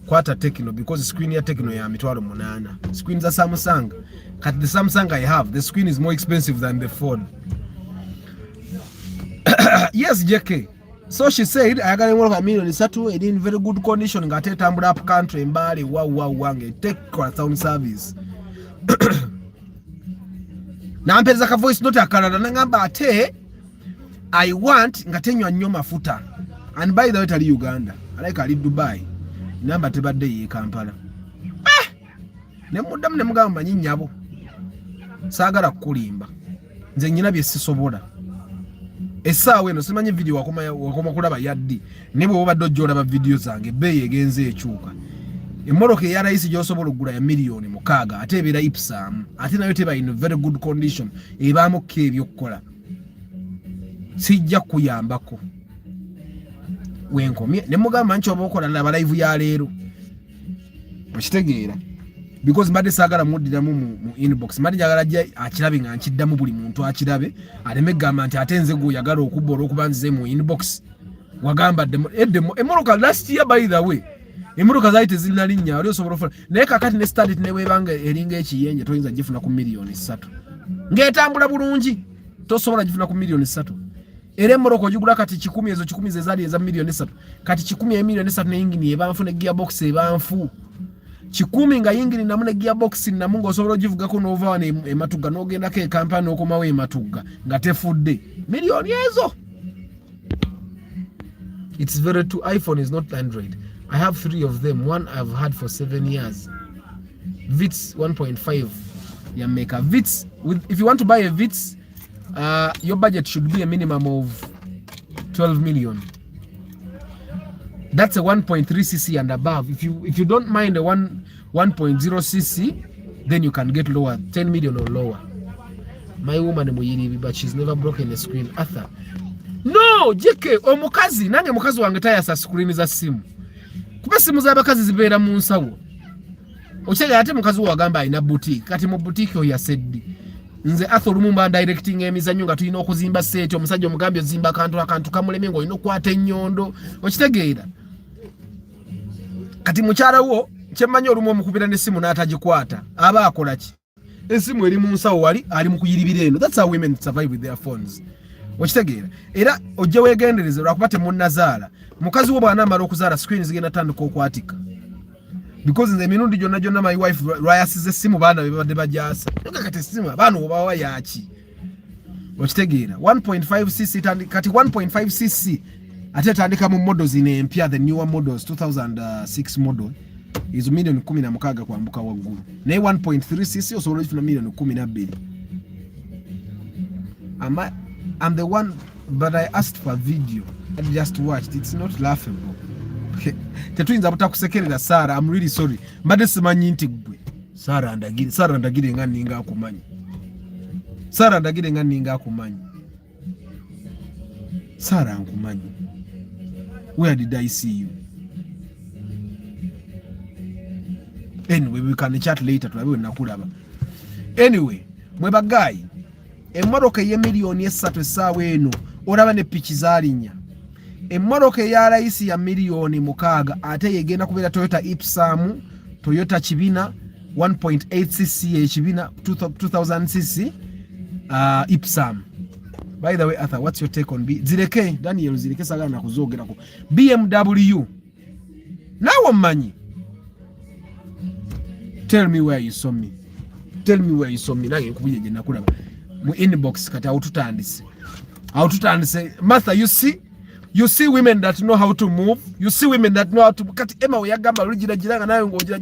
kwata Tecno because screen ya Tecno ya mitwalo 8. Screen za Samsung. Kat the Samsung I have, the screen is more expensive than the phone. Yes, JK. So she said, I got a million in very good condition. Got a tumble up country in Bali. Wow. Take sound service. Now, I'm voice note a Canada. Nangambate, I want Ngatenyo and Yoma Futa. And by the way, tell Uganda. I like I live Dubai. Number to bad day, Kampala. Nemudam Nemgamba Ninyabo Sagara Kulimba. Zengina be Sisoboda. Esa weno simanyi video wakoma kulaba yaddi nebo obadde ba videos zange bei egenze ekyuka emmoroka ya rais gyosobola okugula ya miliyoni 6 ate ebeera ipsam ate nayo teba in very good condition ebaamu kebyo okukola sijja kuyambako wenkomye nemugamba nti obokola na live ya leero okitegeera because mbadde saagala muddiramu mu inbox mbadde njagala ajja akirabe nga nkiddamu buli muntu akirabe aleme gamba nti ate nze gwe oyagala okubba olw'okubanzize mu inbox wagamba eddemo emmoroka last year by the way emmoroka zaali tezirina linnya oli osobola ofuna naye kakati ne standard ne weebanga eringa ekiyenje toyinza gifuna ku miliyoni 3 ng'etambula bulungi tosobola gifuna ku miliyoni 3 era emmoroka ogigula kati 10 ezo 10 ze zaali eza miliyoni 3 kati 10 ya miliyoni 3 n'eyingini ebanfu ne gearbox ebanfu 10 nga yingini namu ne gearbox namu ng'osobola ogivugako n'ova wano ematugga n'ogendako ekampani n'okomawo ematugga nga tefudde miliyoni ezo. It's very true. iPhone is not Android. I have 3 of them. One I've had for 7 years. Vitz 1.5 Yameka. Vitz, if you want to buy a Vitz, your budget should be a minimum of 12 million. That's a 1.3cc and above. If you don't mind a 1.0cc, then you can get lower, 10 million or lower. My woman muyiribi, but she's never broken a screen. Arthur, no jeke omukazi nange mukazi wange tayasa screen za simu kuba simu z'abakazi zibeera mu nsawo okyega ate mukazi wagamba alina boutique kati mu boutique oyo yaseddi nze Arthur Lumumba directing emizanyo nga tulina okuzimba seti omusajja omugambye ozimba akantu kamuleme ngo olina okwata ennyondo okitegeera kati mukyala wo kyemmanyi olumu omukubira n'essimu n'atagikwata aba akola ki essimu eri mu nsawo wali ali mu kuyiribira eno that's how women survive with their phones okitegeera era ojja weegendereze lwakuba temunnazaala mukazi wo bw'anaamala okuzaala screen zigenda tandika okwatika because nze emirundi gyonna my wife lwayasize essimu baana be babadde bajasa kati essimu abaana obawa yaki okitegeera 1.5cc kati 1.5cc ate tandika mu models empya the newer models 2006 model is milioni 16 kwambuka waggulu naye 1.3cc osobola okufuna milioni 12 I'm the one but I asked for a video I just watched it's not laughable tetuyinza butakusekerera Sarah I'm really sorry mbadde simanyi nti gwe Sarah ndagire nga ninga akumanyi Sarah nkumanyi where did I see you anyway we can chat later tulabe nakulaba anyway mwe bagayi emmotoka ye milioni 3 essaawa eno olaba ne piki zaalinya emmotoka ya rais ya milioni 6 ate yegenda kubeera Toyota Ipsam Toyota kibina 1.8cc ekibina 2000cc Ipsam. By the way Arthur, what's your take on zireke Daniel zireke sagana na kuzogerako BMW nawo manyi tell me where you saw me nange nkubije gye nakulaba mu inbox kati awututandise Martha you see women that know how to move, you see women that know how to kati Emma oyagamba lujira nayo ngogira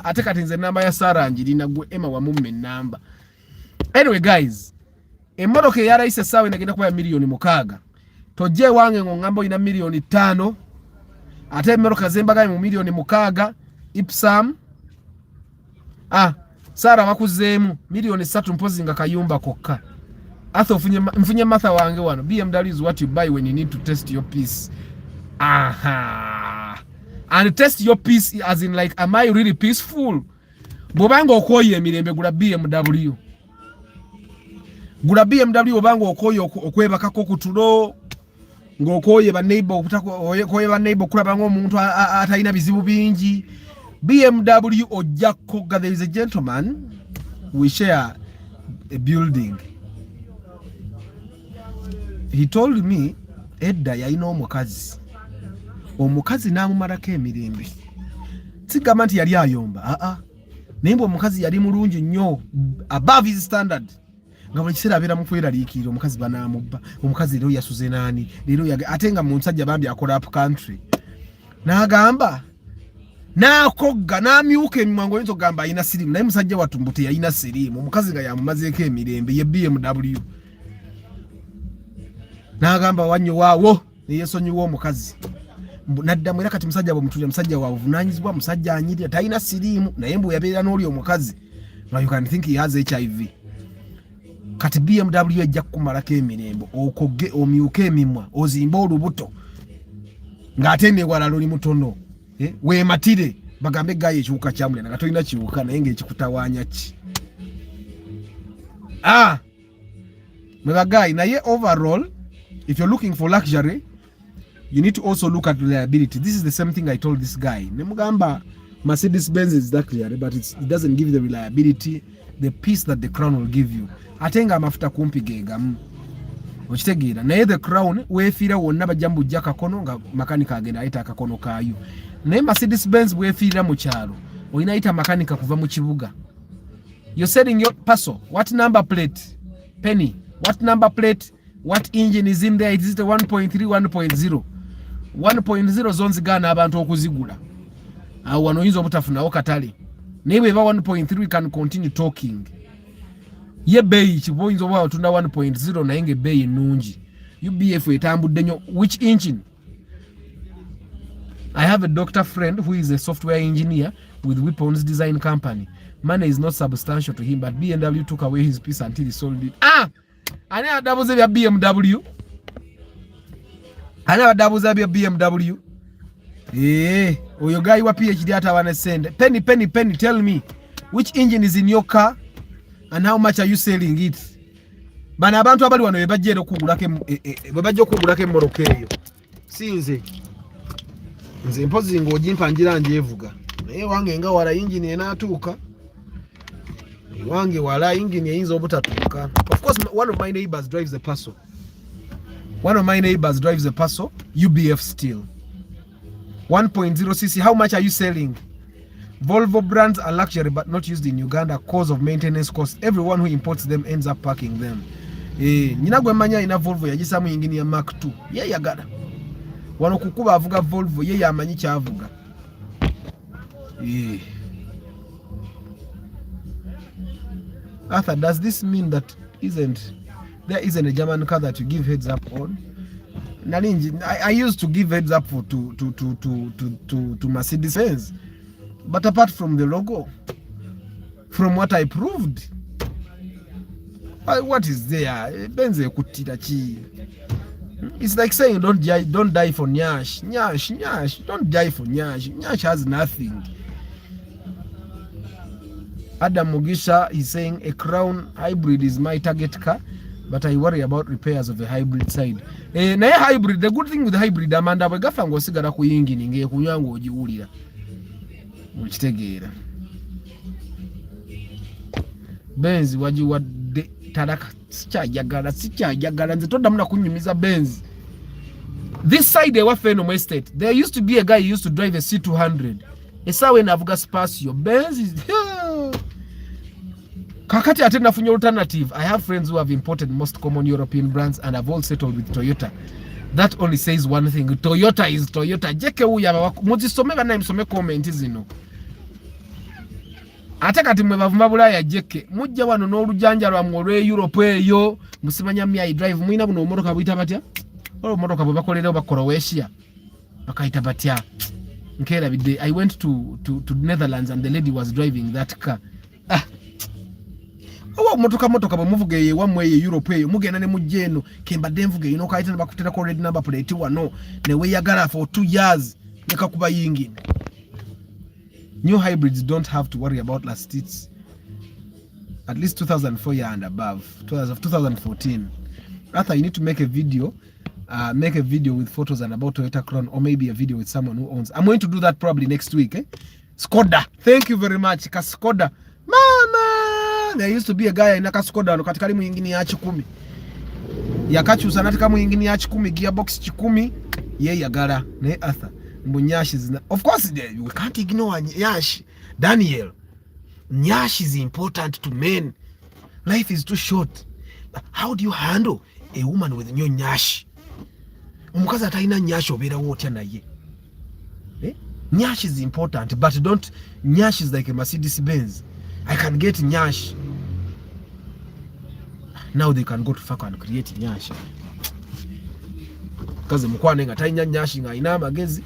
ate kati nze namba ya Sarah njirina gwe Emma wa mumme namba. Anyway guys, emmotoka ya rais sawa inagenda kuba milioni 6 toje wange ngambo ina milioni 5 ate emmotoka zembaga mu milioni 6 Ipsam Sarah bakuzeemu milioni 3 mpozi nga kayumba kokka. Arthur mfunye Martha wange wano BMW is what you buy when you need to test your piece. And test your piece as in like am I really peaceful? Bobanga okoye emirembe gula BMW. Obanga okoye okwebakako kutulo ng'okoye ba neighbor okoye ba neighbor kulaba ng'omuntu atalina bizibu bingi. BMW ojjako there is a gentleman we share a building. He told me edda yalina omukazi n'amumalako emirembe sigamba nti yali ayomba naye omukazi yali mulungi nnyo above his standard nga buli kiseera abeera mu kweraliikirira omukazi banamubba omukazi leero yasuze naani leero ate nga mu nsajja bambi akola up country n'agamba n'akogga n'amyuka emimwango oyinza okugamba alina sirimu naye musajja watumbu teyalina sirimu omukazi nga yamumazeeko emirembe ye BMW n'agamba wannyo waawo neyesonyiwa omukazi naddamu era kati musajja bwemutulira musajja wabuvunaanyizibwa musajja anyirira talina siriimu naye mbu yabeera n'oli omukazi you can think he has HIV kati BMW ejja kukumalako emirembe okogge omyuke emimwa ozimba olubuto ng'ate newala luli mutono weematire bagambe gayo ekiwuka kyamulena nga tolina kiwuka naye ng'ekikutawaanya ki mwebagayi naye overall if you're looking for luxury you need to also look at reliability. This is the same thing I told this guy. Nemugamba Mercedes Benz is that clear but it doesn't give you the reliability, the peace that the Crown will give you. Atenga amafuta kumpigega okitegeera naye the Crown weefiira wonna bajambu jja kakono nga makanika agenda ayita akakono kaayo naye Mercedes Benz weefiira mu kyalo olina ayita makanika kuva mu kibuga. You're selling your parcel, what number plate penny, what number plate, what engine is in there, is it a 1.3 1.0 1.0 zonzigana abantu okuzigula awo wano oyinza obutafunawo katale naye bweba 1.3 can continue talking ye beeyi kiba oyinza oba otunda 1.0 naye ng'ebbeeyi ennungi UBF etambudde nnyo. Which engine? I have a doctor friend who is a software engineer with weapons design company. Money is not substantial to him but BMW took away his piece until he sold it. Ani adabuze bya BMW Ana badabuza bya BMW. Oyo guy wa PhD atawana send. Penny, tell me which engine is in your car and how much are you selling it? Bana abantu abali wano bebajje okugulako emmoroka eyo. Sinze. Nze mpozi ng'ogimpa njira njevuga. Naye wange nga wala engine enaatuuka. Wange wala engine eyinza obutatuuka. Of course, one of my neighbors drives a Paso. UBF still. 1.0cc. How much are you selling? Volvo brands are luxury but not used in Uganda cause of maintenance costs. Everyone who imports them ends up packing them. Nyina gwe manya ina Volvo yagisamu engine ya Mark 2. Ye yagala. Wano kukuba avuga Volvo ye yamanyi kyavuga. Arthur, does this mean that there isn't a German car that you give heads up on? I used to give heads up to Mercedes Benz, but apart from the logo, from what I proved, what is there? Benz kutirachi. It's like saying don't die for Nyash. Don't die for Nyash. Nyash has nothing. Adam Mugisha is saying a Crown hybrid is my target car, but I worry about repairs of the hybrid side. Na hybrid, the good thing with the hybrid, Amanda bagafa ngosigala ku engine nge kunyanga ojiwulira. Mukitegeera. Benz waji wadde talaka sikyajagala nze toddamu nakunyumiza Benz. This side ewa Fenome Estate, there used to be a guy who used to drive a C200. Esawe navuga Spacio. Benz is kakati ate nafunye alternative. I have friends who have imported most common European brands and have all settled with Toyota. That only says one thing. Toyota is Toyota. Jeke uya muzisome bana msome comment zino. Ate kati mwe bavuma bulaya jeke. Mujja wano n'olujanja lwa mwolwe Europe eyo. Musimanya mya drive mwina buno motoka buyita batya? Olo motoka bwe bakolera Croatia. Bakayita batya? Nkera bidde. I went to Netherlands and the lady was driving that car. Owa motoka bamuvuga ye wamwe ye Europe eyo mugenda ne mujjeno kemba denvuga ino kaita bakutera ko red number plate wano ne we yagala for 2 years nekakuba yingi. New hybrids don't have to worry about last seats. At least 2004 year and above. 2014. Arthur, you need to make a video with photos and about Toyota Crown, or maybe a video with someone who owns. I'm going to do that probably next week. Skoda, thank you very much. Skoda, mama. There used to be a guy in Skoda no katikali mu ingini ya 10. Yakachusa natika mu ingini ya 10 gearbox 10 ye yagala ne Arthur. Nyash is of course we can't ignore Nyash. Daniel, Nyash is important to men. Life is too short. How do you handle a woman with no Nyash? Omukazi atalina Nyash obeera wotya naye. Nyash is important, but don't. Nyash is like a Mercedes Benz. I can get Nyash. Now they can go to fuck and create Nyash. Because mukwane nga tainya Nyash nga ina magezi.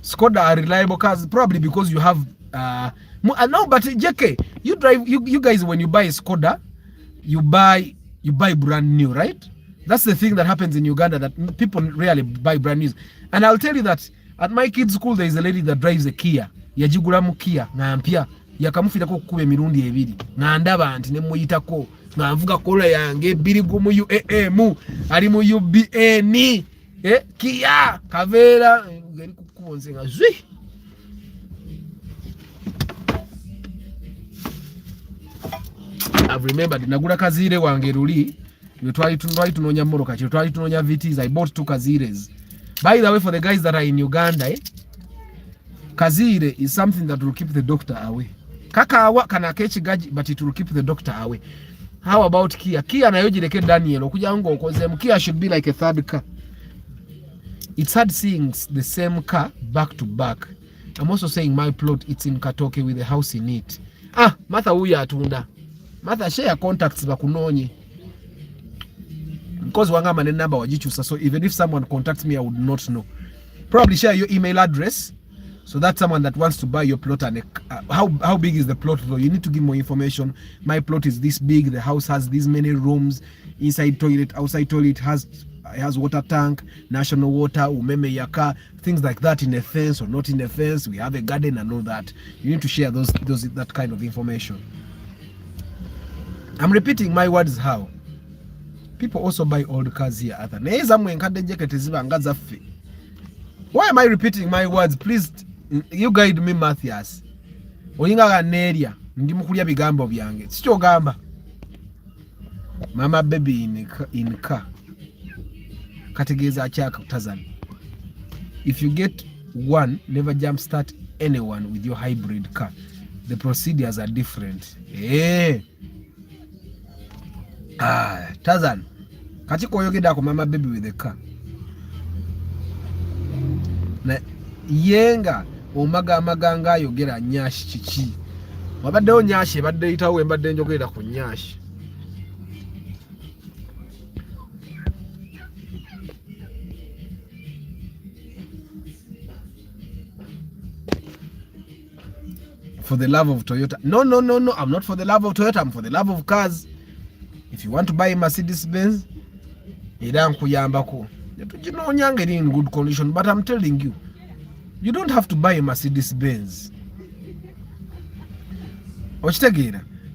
Skoda are reliable cars, probably because you have no, but JK, you guys, when you buy a Skoda, you buy brand new, right? That's the thing that happens in Uganda, that people rarely buy brand new. And I'll tell you that at my kids' school there is a lady that drives a Kia. Yajigulamu Kia na mpya yakamufirako kukube mirundi ebiri na ndaba anti ne muyitako na mvuga kola yange biri gumu UAM ali mu UBN Kia Kavera ngeri kukuonze nga zwi. I've remembered nagula kazire wange ruli twali tunonya moroka kyo twali tunonya VTs. I bought 2 kazires. By the way, for the guys that are in Uganda, kazire is something that will keep the doctor away. Kakawa kana kechi gaji, but it will keep the doctor away. How about Kia? Kia na yojireke Daniel okuja ngo okoze Kia should be like a third car. It's hard seeing the same car back to back. I'm also saying my plot, it's in Katoke with a house in it. Martha uya atunda. Martha share contacts bakunonye. Because wangama ne number wajichusa, so even if someone contacts me I would not know. Probably share your email address so that someone that wants to buy your plot and how big is the plot though, you need to give more information. My plot is this big, the house has this many rooms, inside toilet, outside toilet, has has water tank, national water, umeme ya car, things like that in a fence or not in a fence. We have a garden and all that. You need to share that kind of information. I'm repeating my words how. People also buy old cars here. Why am I repeating my words? Please, you guide me, Matthias. Oyinga area ndi mukulya bigambo byange. Sicho gamba. Mama baby in car. Kategeza achaka utazani. If you get one, never jump start anyone with your hybrid car. The procedures are different. Tazan. Katiko yogeda ko mama baby with the car. Na yenga omaganga yogera nyashi chichi. Wabadde onyashi badde itawe mbadde njogera ku nyashi. For the love of Toyota. No. I'm not for the love of Toyota. I'm for the love of cars. If you want to buy a Mercedes Benz, idan kuyambako. Get in good condition. But I'm telling you, you don't have to buy a Mercedes Benz.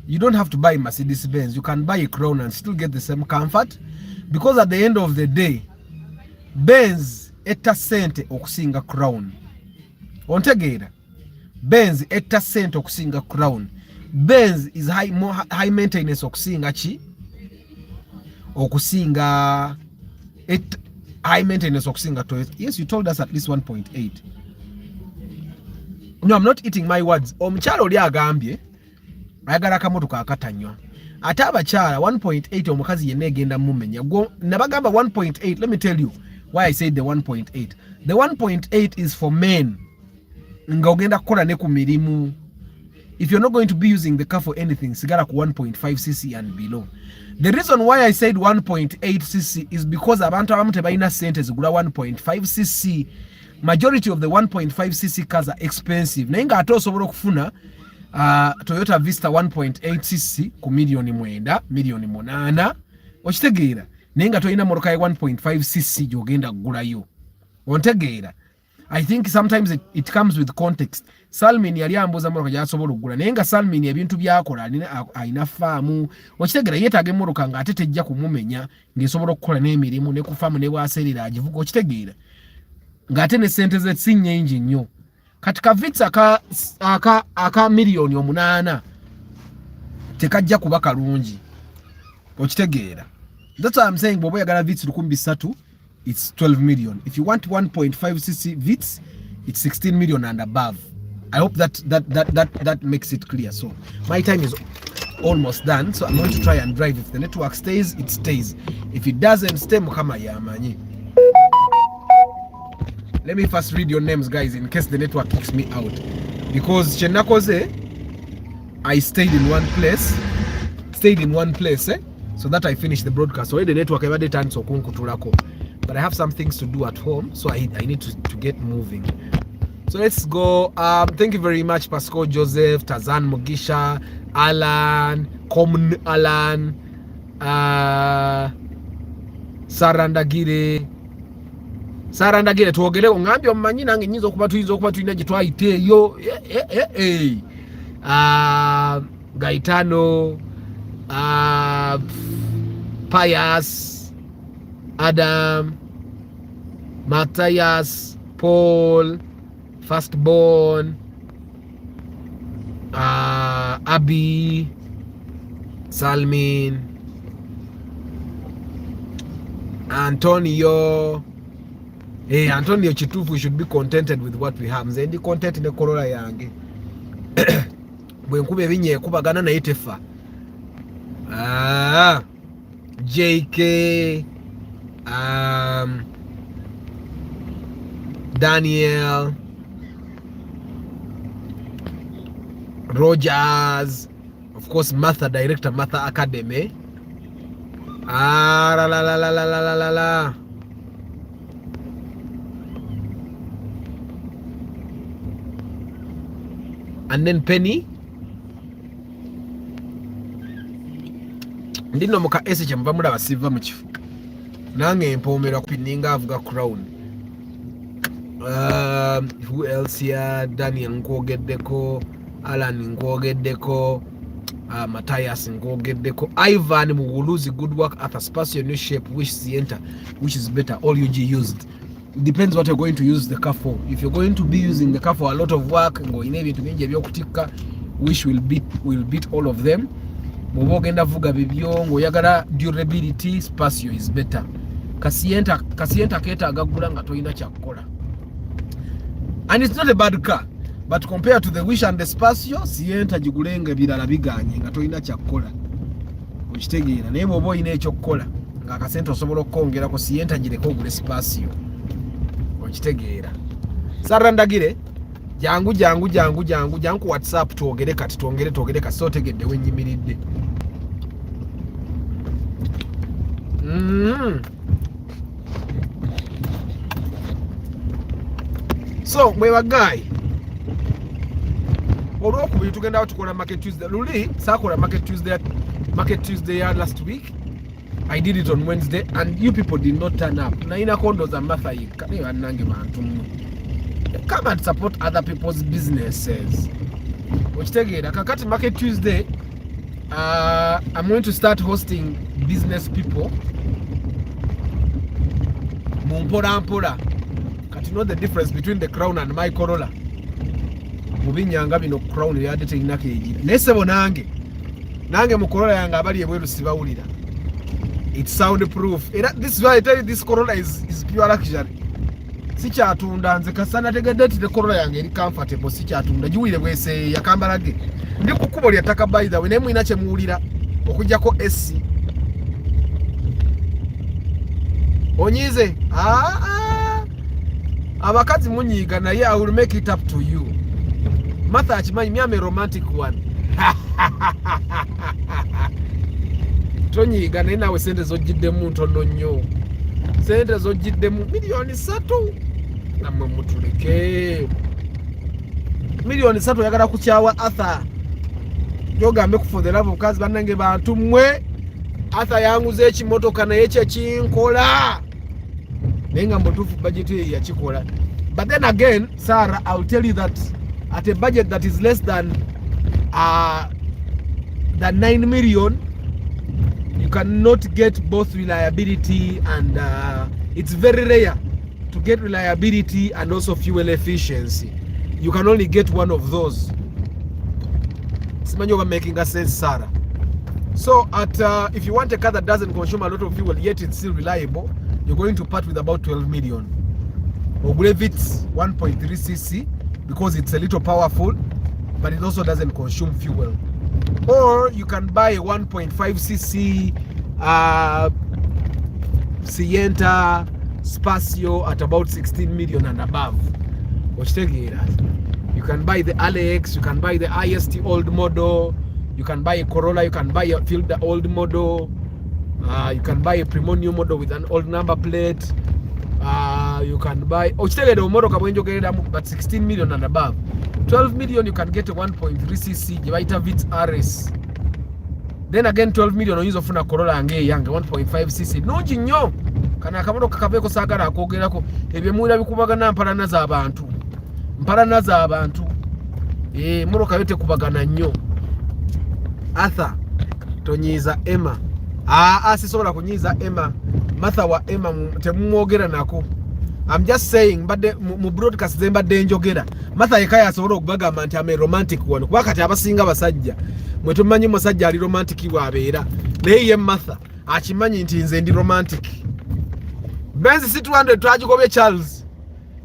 You don't have to buy a Mercedes Benz. You can buy a Crown and still get the same comfort. Because at the end of the day, Benz etta sente okusinga Crown. Ontegera. Benz etta sente okusinga Crown. Benz is high maintenance okusinga chi? Okusinga high maintenance okusinga Toyota. Yes, you told us at least 1.8. No, I'm not eating my words. Omukyalo oli agambye ayagala kamotoka akatanywa. Ate abakyala 1.8 omukazi yenna egenda mumenya. Nabagamba 1.8. Let me tell you why I said the 1.8. The 1.8 is for men. Nga ogenda kukola ne ku mirimu. If you're not going to be using the car for anything, sigara ku 1.5cc and below. The reason why I said 1.8cc is because abantu abamu tebalina sente zigula 1.5cc. Majority of the 1.5cc cars are expensive. Naye nga ate osobola okufuna Toyota Vista 1.8cc ku milioni 9, milioni 8. Okitegeera. Naye nga toyina motoka ya 1.5cc gyogenda kugulayo. Ontegeera. I think sometimes it comes with context. Salmin yali ambuza motoka gyasobola okugula. Naye nga Salmin ebintu byakola alina faamu. Okitegeera yeetaaga emmotoka nga ate tejja kumumenya ng'esobola okukola n'emirimu ne ku faamu ne bwaserera agivuga. Okitegeera. Ngate ne sente ze si nnyingi nnyo. Kati ka Vitz aka milioni 8 tekajja kuba kalungi. Okitegeera. That's why I'm saying bw'oba oyagala Vitz 300, it's 12 million. If you want 1.5cc Vitz, it's 16 million and above. I hope that makes it clear. So my time is almost done. So I'm going to try and drive. If the network stays, it stays. If it doesn't stay, mukama yamanyi. Let me first read your names, guys, in case the network kicks me out. Because Chenakoze, I stayed in one place, so that I finished the broadcast. So the network every time so kunkutulako. But I have some things to do at home, so I need to get moving. So let's go. Thank you very much, Pascal Joseph, Tazan Mugisha, Alan, Common Alan, Sarandagire twogere ngambye omumanyi nange nyinza okuba tuyina gye twayiteeyo. Gaitano, Pius, Adam, Matthias, Paul, Firstborn, Abby, Salmin, Antonio. Hey, Antonio Chitufu, we should be contented with what we have. Nzendi content in the Corolla yange. Bwenkube binye kubagana na itefa. JK, Daniel, Rogers, of course Martha, director Martha Academy. La. And then Penny. Ndino muka ese kyamba mulaba siva mu kifu. nange mpomera kupininga avuga Crown. Who else here? Daniel Nkogeddeko, Alan Nkogeddeko, Matthias Nkogeddeko, Ivan Muguluzi, good work at a spatial new shape, which is better, all UG used. It depends what you're going to use the car for. If you're going to be using the car for a lot of work, which will beat all of them. Mubogenda vuga bibyo ngoyagala durability, spatial is better. Kasienta keta agagula nga toyina kyakola. And it's not a bad car, but compared to the Wish and the Spatio, Sienta jigulenga bilala biganye nga toyina kyakola. Okitegeera naye bwoba oyina ekyokukola nga akasente osobola okongera ko Sienta gireko ogule Spatio. Okitegeera. Sarra ndagire jangu ku WhatsApp twogere kati twogere kati so tegedde wenyimiridde. So mwewa guy olwokubiri tugenda tukola Market Tuesday. Luli sakola Market Tuesday last week. I did it on Wednesday and you people did not turn up. Na ina kondo za matha yika ni wanange bantu. Come and support other people's businesses. Okitegeera kakati Market Tuesday, I'm going to start hosting business people. Mumpola. Kati know the difference between the Crown and my Corolla. Mubinyanga bino Crown yadde teginako ejiri. Nesebo nange mu Corolla yange abali ebweru sibawulira. It's soundproof. This is why I tell you this Corolla is pure luxury. Si kyatunda nze kasana tegedde ti the Corolla yange eri comfortable, si kyatunda giwire bwese yakambalage. Ndi kukubo lya taka by the way ne mwina kye muwulira okujjako SC. Onyize abakazi munyiga naye I will make it up to you. Martha akimanyi me am a romantic one. Tonyiga naye nawe sente zojjiddemu ntono nnyo. Sente zojjiddemu milioni 3 namwe mutuleke. Milioni 3 yagala kukyawa Arthur. Yogambe ku for the love of kazi bannange bantu mmwe. Arthur yanguze ekimotoka naye kye kinkola. Nenga mbotufu budget ye yakikola. But then again, Sarah, I'll tell you that at a budget that is less than 9 million, you cannot get both reliability and it's very rare to get reliability and also fuel efficiency. You can only get one of those. Simanyoga making a sense, Sarah. So if you want a car that doesn't consume a lot of fuel yet it's still reliable, you're going to part with about 12 million. Ogulevit's 1.3cc because it's a little powerful, but it also doesn't consume fuel. Or you can buy a 1.5cc Sienta Spatio at about 16 million and above. You can buy the Alex, you can buy the IST old model, you can buy a Corolla, you can buy a Fielder old model, you can buy a Premium model with an old number plate, you can buy but 16 million and above. 12 million you can get a 1.3cc Jivaita Vitz RS. Then again 12 million oyinza ofuna Corolla yange yange 1.5cc nungi nnyo kana akamotoka kaveko sagala akogerako ebyemulira bikubagana mpalana z'abantu motoka yote kubagana nnyo. Arthur tonyiza Emma sisobola kunyiza Emma. Martha wa Emma temumwogera nako. I'm just saying mbadde mu broadcast mbadde njogera Martha yekaya asobola okubagamba nti ame romantic one kuba kati abasinga basajja mwe tumanyi musajja ali romantic bwabeera naye ye Martha akimanyi nti nze ndi romantic. Benz C200 twagigobye Charles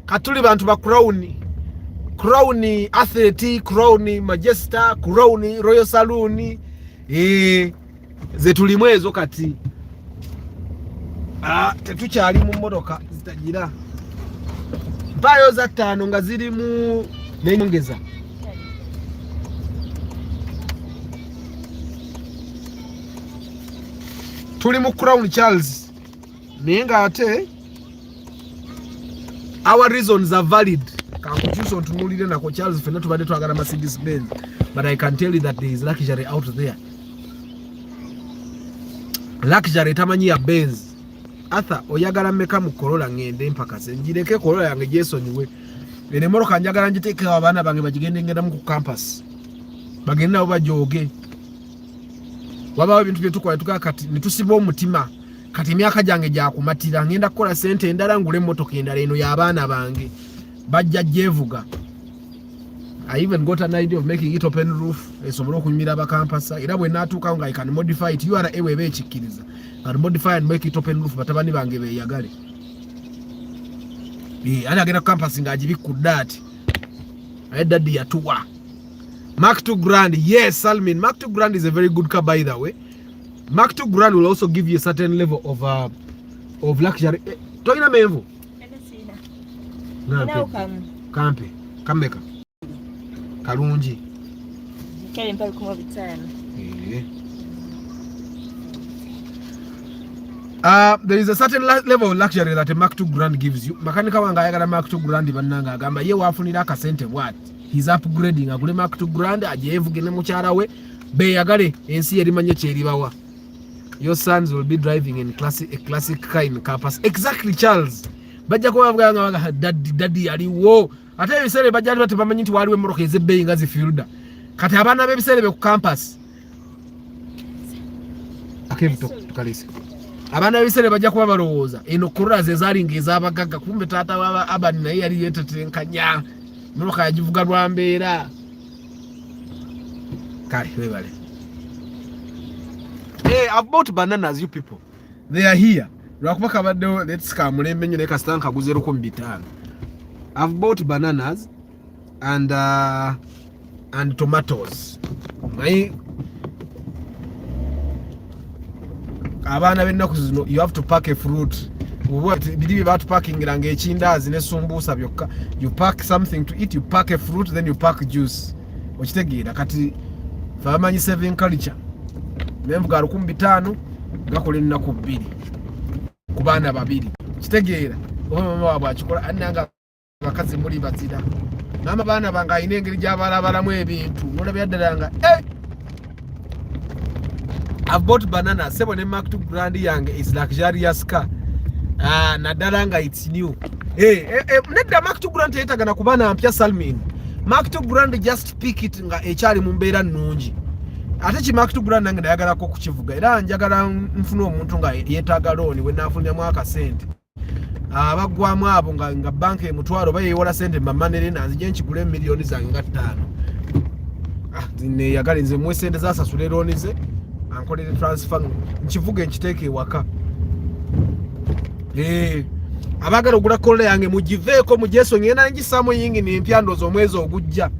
katuli bantu ba Crown Athlete, Crown Majesta, Crown Royal Saloon ze tulimu ezo kati tetukyali mu motoka zitagira mpayo za 5 nga zirimu n'enyongeza. Tuli mu Crown Charles naye nga ate our reasons are valid. Kankukyusa ontunulire nako Charles fenna tubadde twagala Mercedes Benz, but I can tell you that there is luxury out there. Luxury tamanyi ya Benz. Arthur oyagala mmeka mu Corolla ngende mpakase njireke Corolla yange jesonyiwe ene moroka njagala njiteke abaana bange bagigende ngenda mu campus bagenda nabo bajoge wabawo ebintu bye tukola tukakati nitusiba omutima kati emyaka gyange gyakumatira ngenda kukola sente endala ngule emmotoka endala eno y'abaana bange bajja jevuga. I even got an idea of making it open roof esobola okunyumira abakampasa era bwe natuuka nga I can modify it URA ewe bekikkiriza and modify and make it open roof batabani bange beyagale ani agenda ku campus nga agibikudde ati aye daddy yatuwa Mark 2 grand. Yes, Salmin, Mark 2 grand is a very good car by the way. Mark 2 grand will also give you a certain level of luxury. Toina menvo kampe kameka kalungi kale mpaka kuma bitano. There is a certain level of luxury that a Mark 2 grand gives you. Makanika wanga ayagala Mark 2 grand bannanga agamba ye wafunira akasente what? He's upgrading agule Mark 2 grand ajevugene mukyala we beyagale ensi erimanye kyeribawa. Your sons will be driving in a classic car in campus. Exactly, Charles. Bajja kuba baga daddy aliwo. Ate ebisere bajja bati bamanyi nti waliwo emmotoka ezebbeeyi nga zifielda. Kati abaana b'ebisere be ku campus. Akevu tukalise. Abaana b'ebisere bajja kuba balowooza eno Corolla ze zaalinga ez'abagagga kumbe taata wa Abani naye yali yeetetenkanya. Emmotoka yagivuga lwa mbeera. Kale webale. Hey, I've bought bananas, you people. They are here. Let's come. I've bought bananas and tomatoes. You have to pack a fruit. About packing you pack something to eat, you pack a fruit, then you pack juice. Which take it. Family saving culture. Memvuga 15 gakola ennaku 2 ku baana 2 kitegeera mama wabwe akikola annanga bakazi muli bazira mama baana banga ayina engeri gy'abalabalamu ebintu nolabya ddala nga I've bought banana sebo ne Mark 2 grand yange is luxurious car naddala nga it's new nedda Mark 2 grand yetagana kubaana mpya Salmin Mark 2 grand just pick it nga ekyali mu mbeera nnungi ate ki Mark 2 grand nange nayagalako kukivuga era njagala nfuna omuntu nga yeetaaga looni we naafuniramu akasente abagwamu abo nga banka emutwalo bayeewola sente mamanere nanzije nkigula emiliyoni zange nga 5 neyagale nze muwe sente zasasula looni ze ankolere transfer nkivuga nkiteeka ewaka abagala ogula Corolla yange mugiveeko mujeso ngenda ngisaamu yingi nempya ndoozi omwezi ogujja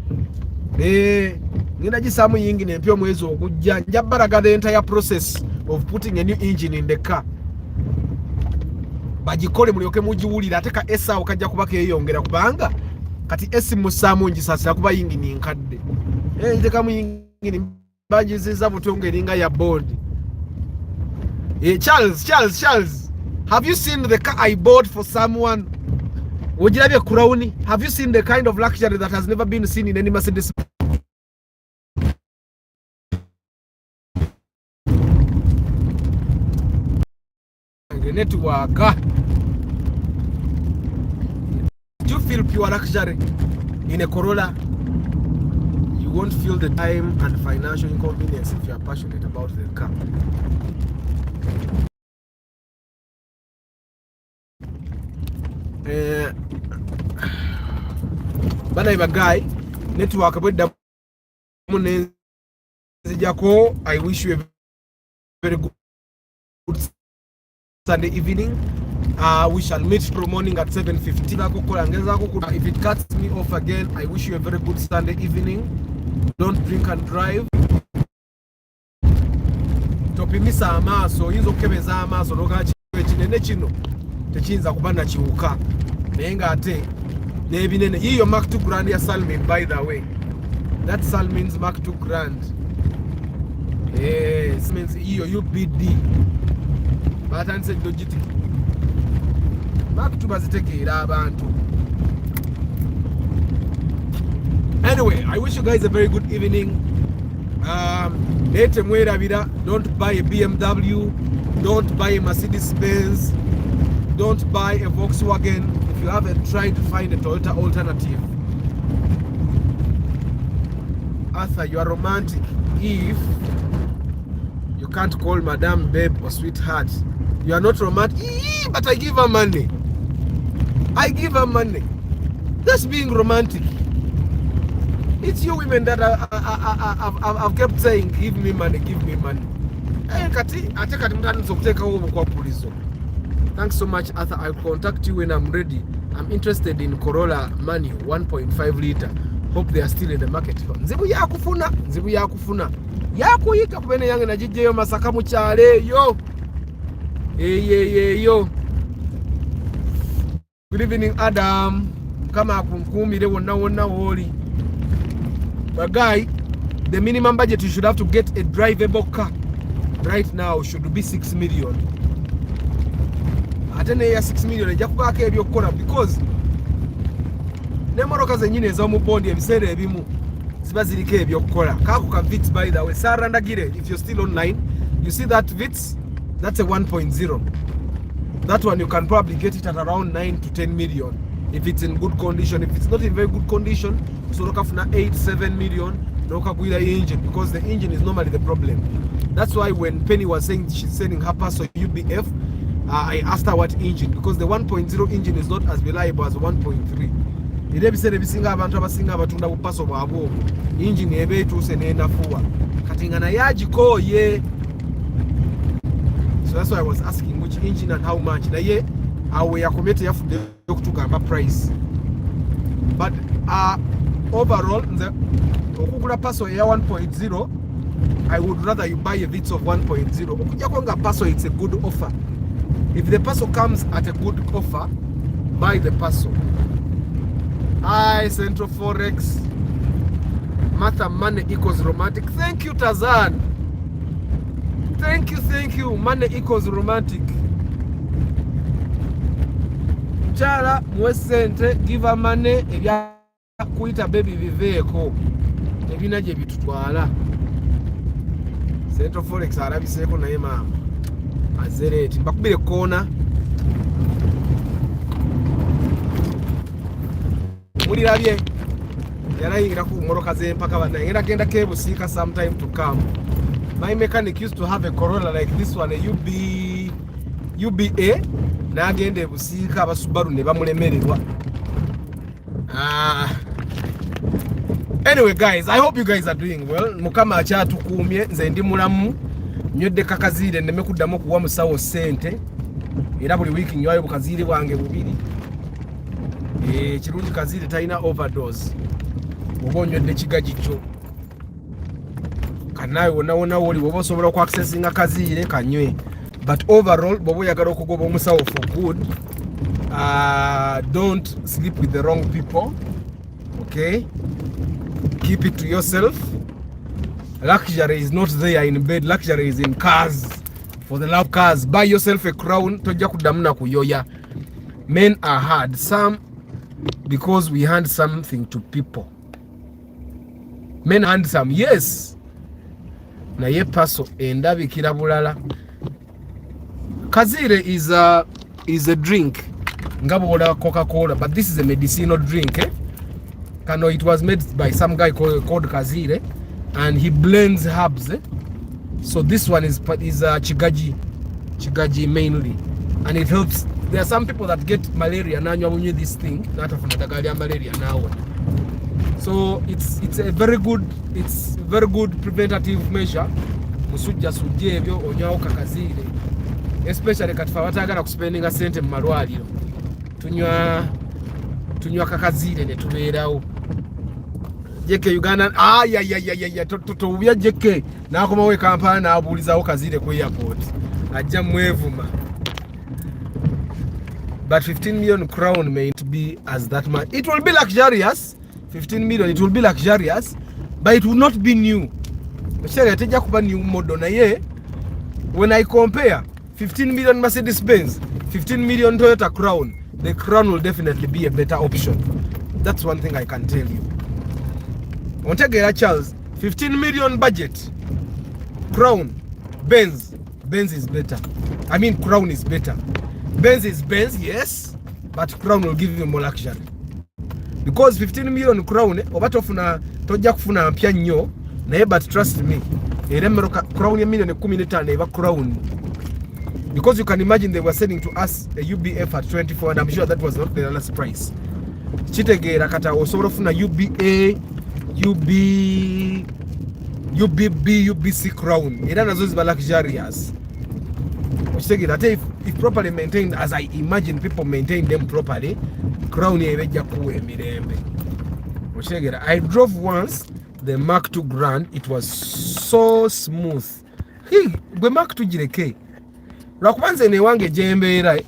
ngenda gisaamu yingi nempya omwezi ogujja nja balaga the entire process of putting a new engine in the car bagikole mulyoke mugiwulira ate ka esaawo kajja kuba keeyongera kubanga kati esi musaamu ngisasira kuba yingi ninkadde ntekamu yingi bagiziza butongo eringa ya board. Charles, have you seen the car I bought for someone? Ojirabye Crown? Have you seen the kind of luxury that has never been seen in any Mercedes? Network. Do you feel pure luxury in a Corolla? You won't feel the time and financial inconvenience if you are passionate about the car. Bana iba guy network bwedda munenzijako. I wish you a very good Sunday evening. We shall meet tomorrow morning at 7:50. If it cuts me off again, I wish you a very good Sunday evening. Don't drink and drive. Topimisa amaaso oyinza okukebeza amaaso noga kinene kino tekiyinza kuba na kiwuka naye nga ate n'ebinene. Yiyo Mark 2 grand ya Salmin, by the way. That Salmin's Mark 2 grand. Salmin's yiyo UBD batandise logitiki Mark 2 bazitegeera abantu. Anyway, I wish you guys a very good evening. Don't buy a BMW, don't buy a Mercedes Benz, don't buy a Volkswagen if you haven't tried to find a Toyota alternative. Arthur, you are romantic if you can't call madam babe or sweetheart. You are not romantic. But I give her money. I give her money. That's being romantic. It's you women that I've kept saying, give me money, give me money. Thanks so much, Arthur. I'll contact you when I'm ready. I'm interested in Corolla Manual 1.5 liter. Hope they are still in the market. Nzibu yakufuna, nzibu yakufuna. Yakuyika kubene yange na jijeyo Masaka muchale yo. Yo. Good evening, Adam. Kama akunkumire wona woli. But guy, the minimum budget you should have to get a drivable car right now should be 6 million. Atene ya 6 million ejja kubaako ebyokukola because nemoroka zenyine ez'omubondi ebiseera ebimu ziba ziriko ebyokukola. Kaako ka Vitz, by the way, Sarah Ndagire, if you're still online, you see that Vitz, that's a 1.0. That one you can probably get it at around 9 to 10 million if it's in good condition. If it's not in very good condition, so look after 8-7 million. Look up with the engine, because the engine is normally the problem. That's why when Penny was saying she's sending her Paso UBF, I asked her what engine, because the 1.0 engine is not as reliable as 1.3. Ebisere bisinga abantu abasinga abatunda bu Paso bwabo engine ebe etuse n'enafuwa kati nga naye agikoye. So that's why I was asking which engine and how much. Naye awe yakomete yafudde okutugamba price. But overall nze okugula Paso ya 1.0, I would rather you buy a Vitz of 1.0. Okujja kwanga Paso, it's a good offer. If the Paso comes at a good offer, buy the Paso. Hi, Central Forex. Martha, money equals romantic. Thank you, Tazan. Thank you. Money equals romantic. Chala, mwesente, give her money, ebya kuita baby viveeko. Ebina je bitutwala. Central Forex arabiseeko naye mama. Azereti, mbakubire kona. Mulirabye yarayingira ku moroka z'empaka bana era genda kebusiika sometime to come. My mechanic used to have a Corolla like this one, a UBA, n'agenda ebusiika abasubaru ne bamulemererwa. Anyway guys, I hope you guys are doing well. Mukama akyatukuumye, nze ndi mulamu, nywedde kakaziire nneme kuddamu okuwa musawo ssente, era buli wiiki nywayo bukaziire bwange bubiri. Kirungi kaziire talina overdose. Oba onywedde kigaji kyo kanawe wona woli woba osobola oku accessinga kaziire kanywe. But overall bw'oba oyagala okugoba omusawo for good, don't sleep with the wrong people. Okay, keep it to yourself. Luxury is not there in bed, luxury is in cars. For the love cars, buy yourself a Crown, tojja kuddamu na kuyoya. Men are hard, some because we hand something to people. Men hand some, yes. Naye Paso endabikira bulala. Kazire is a drink. Ngabo Coca-Cola, but this is a medicinal drink. Kano, it was made by some guy called Kazire, and he blends herbs. So this one is chigaji mainly, and it helps. There are some people that get malaria now when you this thing, not of malaria now. So it's a very good preventative measure. Musujja sujje ebyo onyawo kakazire, especially katifa batagala kuspendinga sente mu malwaliro. Tunywa kakazire ne tubeerawo. Jeke Uganda tubya jeke nakomawo Kampala n'abuulizawo kazire ku airport ajja mwevuma. But 15 million Crown may not be as that much. It will be luxurious. 15 million, it will be luxurious, but it will not be new. Tejja kuba new model naye when I compare 15 million Mercedes Benz, 15 million Toyota Crown, the Crown will definitely be a better option. That's one thing I can tell you. Ontegera Charles, 15 million budget, Crown, Benz is better. I mean Crown is better. Benz is Benz, yes, but Crown will give you more luxury. Because 15 million Crown, obatofuna tojja kufuna mpya nnyo, naye but trust me, era Crown ya million 15 eba Crown. Because you can imagine they were selling to us a UBF at 24, and I'm sure that was not the last price. Chitegeera kata osobola ofuna UBA, UBB, UBC Crown. Era nazo ziba luxurious. Chitegeera ate if properly maintained, as I imagine people maintain them properly, Crown ebejja kuwa emirembe. Chitegeera, I drove once the Mark II Grand. It was so smooth. Gwe Mark II gireke. Lwakubanze ne wange jembeera.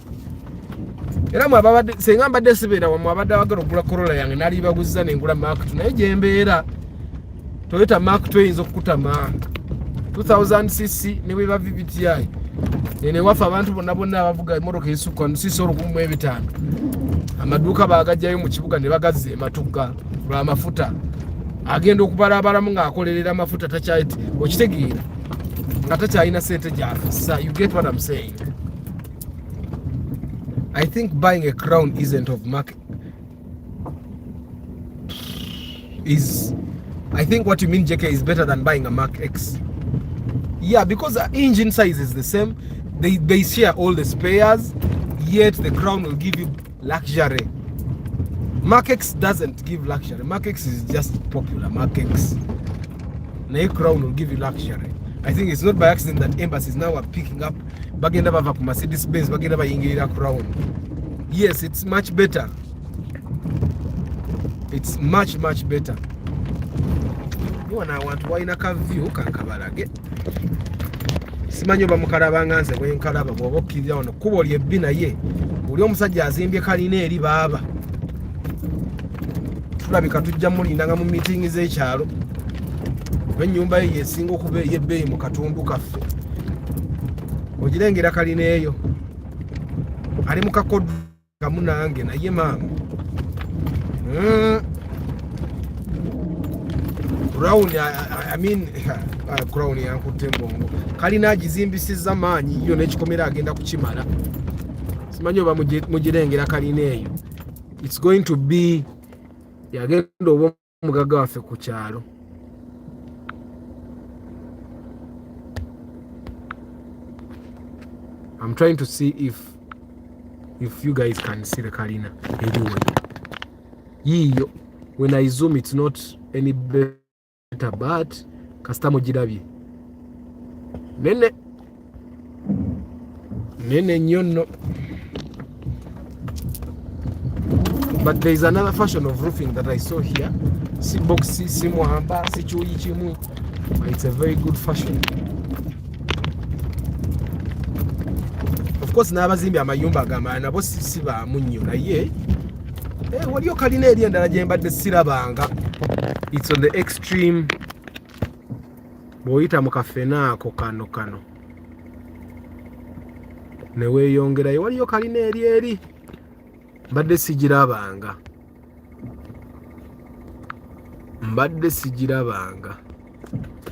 Era mwabadde senga mbadde sibeera wa mwabadde abagala okugula Corolla yange nali baguziza nengula Mark II naye jembeera. Toyota Mark II eyinza okukutama 2000cc ne bweba VVTI. Ene wafa abantu bonna abavuga emmotoka esukka nsisi olukumu ebitaano. Amaduuka baagajjayo mu kibuga ne bagazza ematuga lwa mafuta. Agenda okubalabalamu ng'akolerera amafuta takyayiti. Okitegeera nga takyalina sente gy'afissa. You get what I'm saying? I think buying a Crown isn't of market. I think what you mean, JK, is better than buying a Mark X. Yeah, because the engine size is the same. They share all the spares, yet the Crown will give you luxury. Mark X doesn't give luxury. Mark X is just popular. Mark X. The Crown will give you luxury. I think it's not by accident that embassies now are picking up bagenda bava ku Mercedes Benz bagenda bayingirira Crown. Yes, it's much better. It's much better. You wanna want to wine a view kankabalage. Simanyo bamukalaba nganze bwe nkalaba bwoba okkirira wano kubo lyebbi naye buli omusajja azimbye kalina eri baaba. Tulabika tujja mulindanga mu meeting z'ekyalo. Ennyumba ye yesinga okuba ey'ebbeeyi mu katundu kaffe. Ogirengera kalina eyo. Ali mu kakodu kamu nange naye maama. Crown, I mean, Crown yankutte mbongo. Kalina agizimbisizza maanyi yo n'ekikomera agenda kukimala. Simanyi oba mugirengera kalina eyo. It's going to be yagenda oba omugaga waffe ku kyalo. I'm trying to see if you guys can see the Kalina anyway. Yiyo, when I zoom it's not any better, but customer jirabye. Nene nyono. But there is another fashion of roofing that I saw here. Si boxy, si mwamba, si chuyi chimu. It's a very good fashion. Of course n'abazimbi amayumba agamba nabo si baamu nnyo naye waliyo kalina eri endala gye mbadde sirabanga. It's on the extreme bw'oyita mu kafenaako kano ne weeyongerayo waliyo kalina eri mbadde sigirabanga.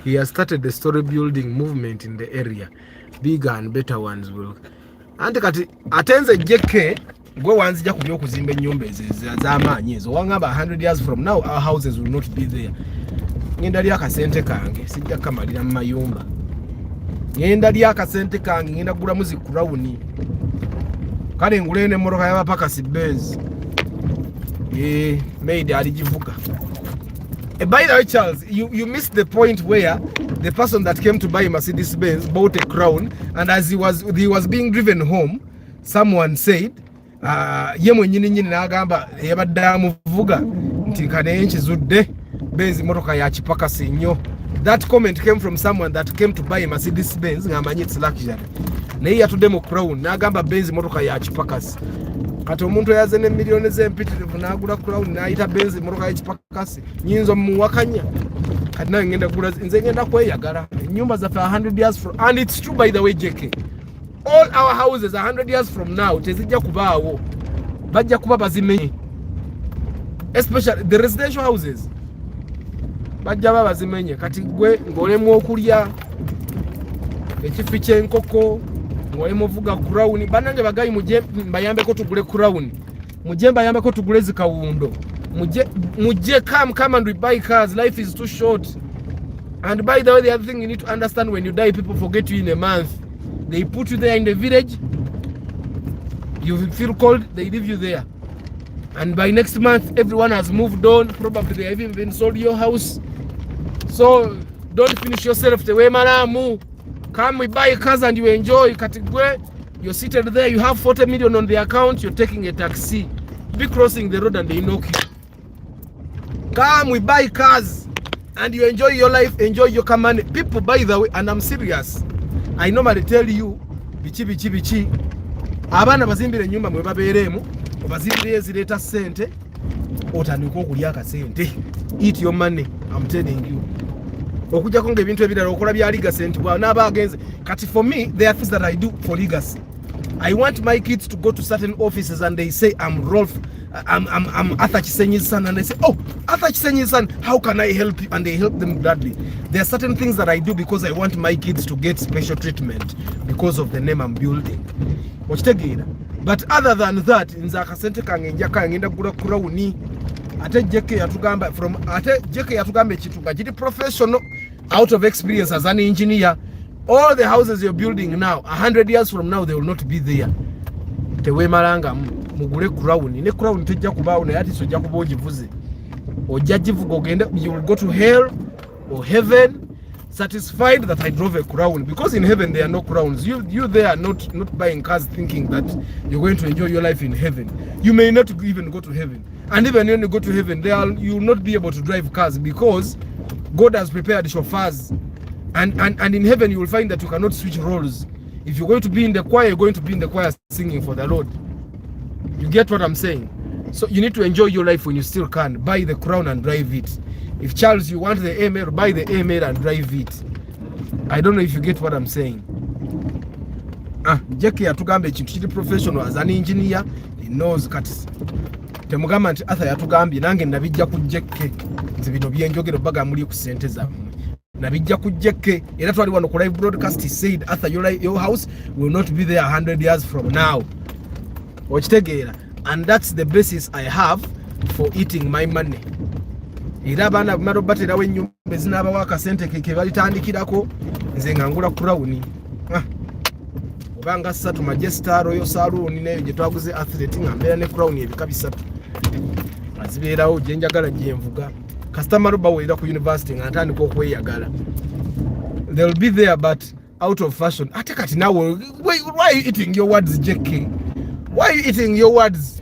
He has started the story building movement in the area. Bigger and better ones will. Ante kati atenze JK gwe wanzija ku byokuzimba ennyumba ez'amaanyi ezo wangamba 100 years from now our houses will not be there. Ngenda lya akasente kange sijja kamalira mu mayumba. Ngenda lya akasente kange ngenda gulamu zi Crown. Kale ngule ne mmotoka y'abapakasi Benz. Made aligivuga. By the way, Charles, you missed the point where the person that came to buy Mercedes Benz bought a Crown, and as he was being driven home, someone said, ye mwenyini nyini n'agamba yabadde amuvuga nti kanenchi zudde Benz motoka ya kipakasi nnyo. That comment came from someone that came to buy Mercedes Benz ng'amanyi it's luxury. Naye yatudde mu Crown n'agamba Benz motoka ya kipakasi. Kati omuntu yaze ne milioni z'empitirivu n'agula Crown n'ayita Benz motoka y'ekipakasi nyinza muwakanya. Kati naye nze ngenda kweyagala. Ennyumba zaffe 100 years from, and it's true by the way, JK. All our houses 100 years from now tezijja kubaawo. Bajja kuba bazimenye. Especially the residential houses. Bajja baba bazimenye. Kati gwe ng'olemu okulya ekifi ky'enkoko ngole muvuga crown banange bagayi muje mbayambe ko tugule crown muje mbayambe ko tugule zikawundo muje come and we buy cars. Life is too short. And by the way, the other thing you need to understand, when you die, people forget you in a month. They put you there in the village, you feel cold, they leave you there. And by next month, everyone has moved on. Probably they have even sold your house. So don't finish yourself the way manamu. Come, we buy cars and you enjoy. Katigwe, you're seated there, you have 40 million on the account, you're taking a taxi. Be crossing the road and they knock you. Come, we buy cars. And you enjoy your life, enjoy your command. People, by the way, and I'm serious, I normally tell you, bichi. Abana bazimbire nyumba mwe baberemu, bazimbire zileta sente, otandika okulya akasente. Eat your money, I'm telling you. Okuja konge ebintu ebirala okola bya legacy bwa naba agenze. Kati for me, there are things that I do for legacy. I want my kids to go to certain offices and they say, I'm Rolf, I'm Arthur Chisenyi's son, and they say, oh, Arthur Chisenyi's son, how can I help you? And they help them gladly. There are certain things that I do because I want my kids to get special treatment because of the name I'm building. But other than that, nza kasente kangenja kangenda kula crown ate jeke yatugamba from ate jeke yatugamba ekitunga kiri professional out of experience as an engineer. All the houses you're building now, 100 years from now, they will not be there. Tewe malanga mugule crown. Ne crown tejja kubaawo naye ati sojja kuba ogivuze. Ojja givuga ogenda, you will go to hell or heaven satisfied that I drove a crown. Because in heaven there are no crowns. You there are not buying cars thinking that you're going to enjoy your life in heaven. You may not even go to heaven. And even when you go to heaven, you will not be able to drive cars because God has prepared chauffeurs. And in heaven you will find that you cannot switch roles. If you're going to be in the choir, you're going to be in the choir singing for the Lord. You get what I'm saying? So you need to enjoy your life when you still can. Buy the crown and drive it. If Charles, you want the AML, buy the AML and drive it. I don't know if you get what I'm saying. Jackie yatugambe ekintu kiri professional as an engineer, he knows cuts. Temugamba nti Arthur yatugambye nange nabijja ku Jackie. Nze bino byenjogero baga muri ku sente zammwe. Nabijja ku Jackie era twali wano ku live broadcast. He said Arthur, your house will not be there 100 years from now. Okitegeera, and that's the basis I have for eating my money. Era bana bamaro batera wenyumba ezinaaba wakasente keke balitandikirako nze ngangula crown. Obanga satu Majestar Royal Saloon neyo gye twaguze athlete ngambera ne crown ebika bisatu. Azibeerawo gye njagala gye nvuga. Customer roba wera ku university ngantandika okweyagala. They'll be there but out of fashion. Ate kati nawe, why are you eating your words, JK? Why are you eating your words?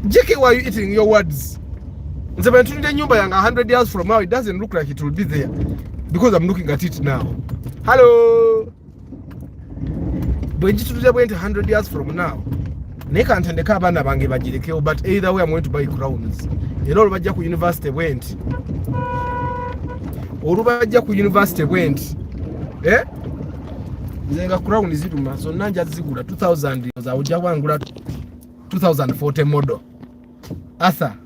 JK, why are you eating your words? Nze bwentunde nyumba yanga 100 years from now, it doesn't look like it will be there. Because I'm looking at it now. Hello? Bwenjitunde bwente 100 years from now. Neka ntendeka abana bange bagirekeo, but either way I'm going to buy crowns. Era olubajja ku university bwenti. Olubajja ku university bwenti. Nzenga crown ziruma, so nanja zigula 2000 za ujja wangula 2040 model. Arthur,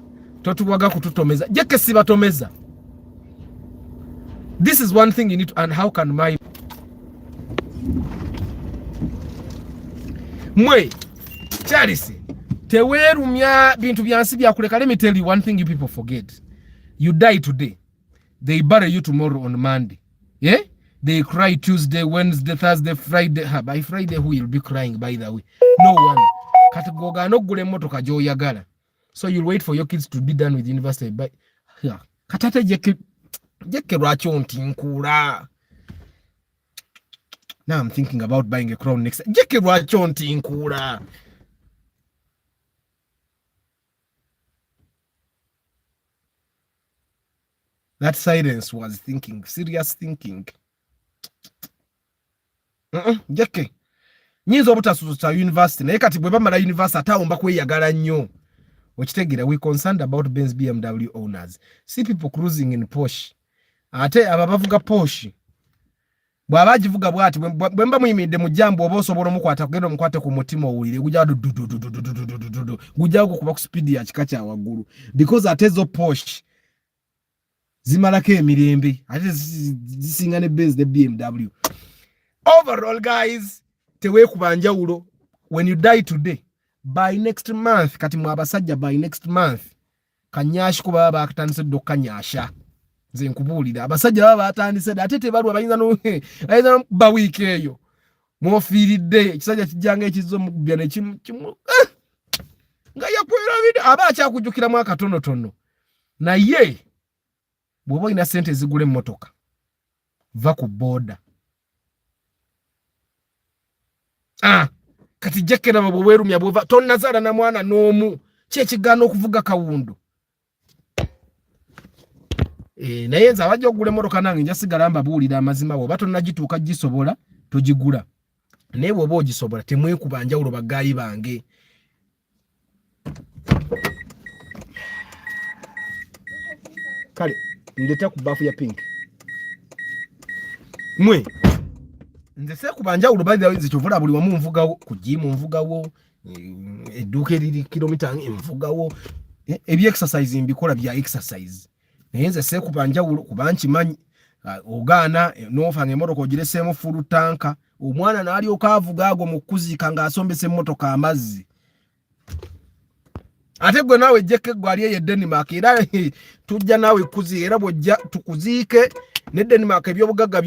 totuwaga kututomeza. Jeke sibatomeza. This is one thing you need to, and how can my mwe Charles tewerumya bintu byansi byakuleka. Let me tell you one thing you people forget. You die today, they bury you tomorrow on Monday. Yeah, they cry Tuesday, Wednesday, Thursday, Friday. By Friday who will be crying, by the way? No one. Katagoga no gule motoka joyagala. So you'll wait for your kids to be done with university. But yeah, katate jeke rachonti nkura. Now I'm thinking about buying a crown next. Jeke rachonti nkura. That silence was thinking, serious thinking. Jeke. Nyinza obutasuza university naye kati bwe bamala university atawomba kweyagala nnyo. Okitegeera, we concerned about Benz BMW owners. See people cruising in Porsche. Ate ababavuga Porsche. Bwabagivuga bwati bwemba muyimidde mu jambo oba osobola omukwata kugenda omukwate ku mutima owulire gujja gujja kuba ku speed ya kika kya waggulu. Because ate zo Porsche zimalako emirembe ate zisinga ne Benz ne BMW. Overall guys, teweekuba njawulo. When you die today, by next month, kati mu abasajja by next month, kanyashi kuba bakatandise dokanyasha. Nze nkubuulira abasajja baba batandise ate tebalwa bayinza no ba week eyo. Mwofiiridde ekisajja kijjanga ekizo mu kubya ne kimu nga yakwera bide aba akyakujjukira mu akatonotono. Naye bw'oba olina ssente zigula emmotoka, va ku booda. Kati jekera bwe weerumya bwova tonnazaala na mwana n'omu kyekigaana okuvuga kawundo. Naye nze abajja okugula emmotoka nange nja sigala mbabuulira amazima bw'oba tonnagituuka gisobola togigula. Naye bw'oba ogisobola temwekuba njawulo bagaayi bange. Kale ndeta ku baafu ya pink. Mwe nze seekuba njawulo baadhi nze kyovula buli wamu nvugawo ku jimu nvugawo edduuka eriri kilomita nvugawo ebye-exercise mbikola bya exercise. Naye nze seekuba njawulo kuba nkimanyi ogaana n'ofanga emmotoka ogireseemu fulu tanka omwana n'alyoka avuga ago mu kuziika ng'asombesa emmotoka amazzi. Ate gwe naawe ejjeko eggwali eyo Denmark era tujja naawe kuziika era bw'ojja tukuziike ne Denmark ebyobugagga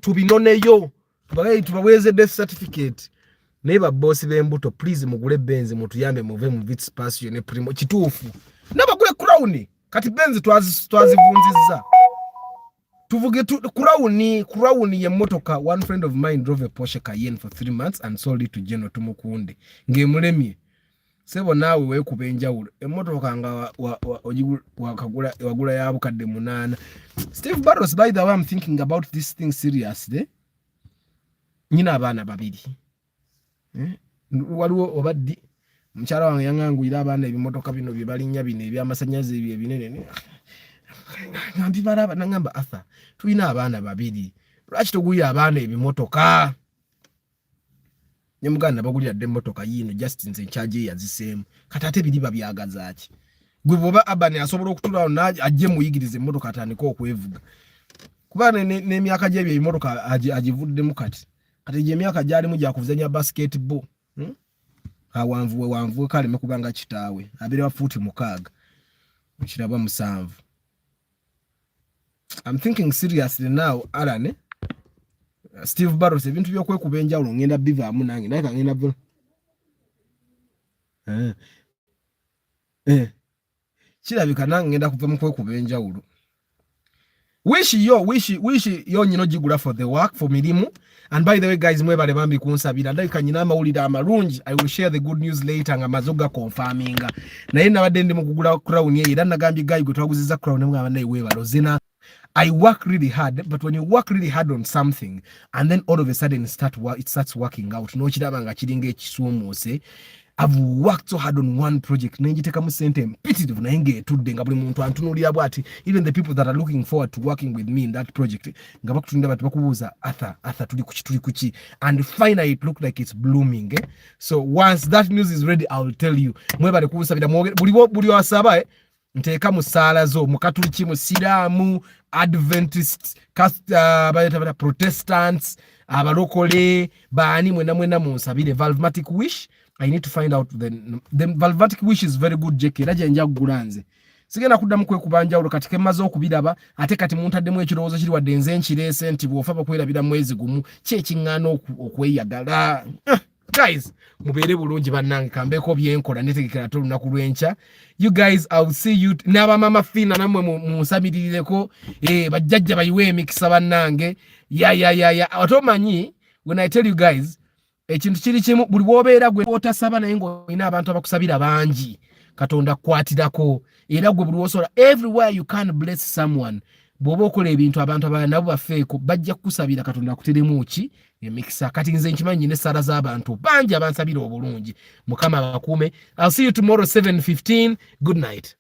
tubinoneyo tubaweeze death certificate. Naye babboosi b'embuto please mugule Benz mutuyambe muve mu Vitz Passio ne Primo kituufu. Nabagule Crown kati Benz twazivunzizza. Tuvuge Crown ye motoka. One friend of mine drove a Porsche Cayenne for 3 months and sold it to General Tumukunde. Ngemulemye. Sebo nawe weekuba enjawulo. Emmotoka nga wagula ya bukadde 8. Steve Barros, by the way, I'm thinking about this thing seriously. Nyina abaana 2. Waliwo obaddi mukyala wange yanganguyira abaana ebimotoka bino bye balinnya bino ebyamasanyazi ebyo ebinene. Ngambibala nangamba Arthur tulina abaana 2. Lwaki togulira abaana ebimotoka? Ne muganda bagulira dde emmotoka yino just nze charge yaziseemu. Kati ate biriba byagazaaki. Gwe bwoba abani asobola okutulawo ajje muyigirize emmotoka atandika okwevuga. Kuba n'emyaka gy'ebyo emmotoka agivuddemu kati. Kati gye emyaka gyalimu gya kuzanya basketball. Wanvuwe kale mekubanga kitaawe. Abeera fuuti 6. Kiraba 7. I'm thinking seriously now, Alan. Steve Barros ebintu by'okwekuba enjawulo ngenda bivaamu nange naye kangenda byo. Kirabika nange ngenda kuva mu kwekuba enjawulo. Wish yo nyino gigula for the work for mirimu. And by the way guys, mwebale bambi kunsabira ndabika nyina amawulire amalungi. I will share the good news later nga mazoga confirminga. Naye nabadde ndi mu kugula Crown ye era nagambye guy gwe twaguzizza Crown mwe abanayi webalo zina. I work really hard, but when you work really hard on something and then all of a sudden it starts working out, no kiraba nga kiringa ekisuumuuse. I've worked so hard on one project. Nenjitekamu sente mpitirivu naye ng'etudde nga buli muntu antunuulira bw'ati. Even the people that are looking forward to working with me in that project nga bakutunda bati bakubuuza Arthur tuli kuki. And finally it looked like it's blooming. So once that news is ready, I will tell you. Mwebale kunsabira buli wasaba nteeka mu ssaala zo mu Katuliki, mu Siraamu, Adventists, Protestants, abalokole, baani mwena munsabire. Valvematic Wish, I need to find out the Valvematic Wish is very good JK. Raja nja kugula nze. Sigenda kuddamu kwekuba njawulo kati kemaze okubiraba ate kati muntaddemu ekirowoozo kiri wadde nze nkireese nti bw'ofa bakwerabira mwezi gumu kyekiŋŋaana okweyagala. Guys, mubeere bulungi bannange kambeeko byenkola netegekera ate olunaku lw'enkya. You guys, I will see you. N'aba mama Fina namwe munsabiririreko. Bajjajja bayiwe emikisa bannange. Otomanyi, when I tell you guys, ekintu kiri kimu buli bw'obeera gwe otasaba naye ng'olina abantu abakusabira bangi. Katonda kwatirako. Era gwe buli w'osobola everywhere you can bless someone. Bw'oba okola ebintu abantu abalala nabo bafeeko bajja kukusabira Katonda akuteremu ki emikisa. Kati nze nkimanyi n'essaala z'abantu bangi abansabira obulungi. Mukama abakuume. I'll see you tomorrow 7:15. Good night.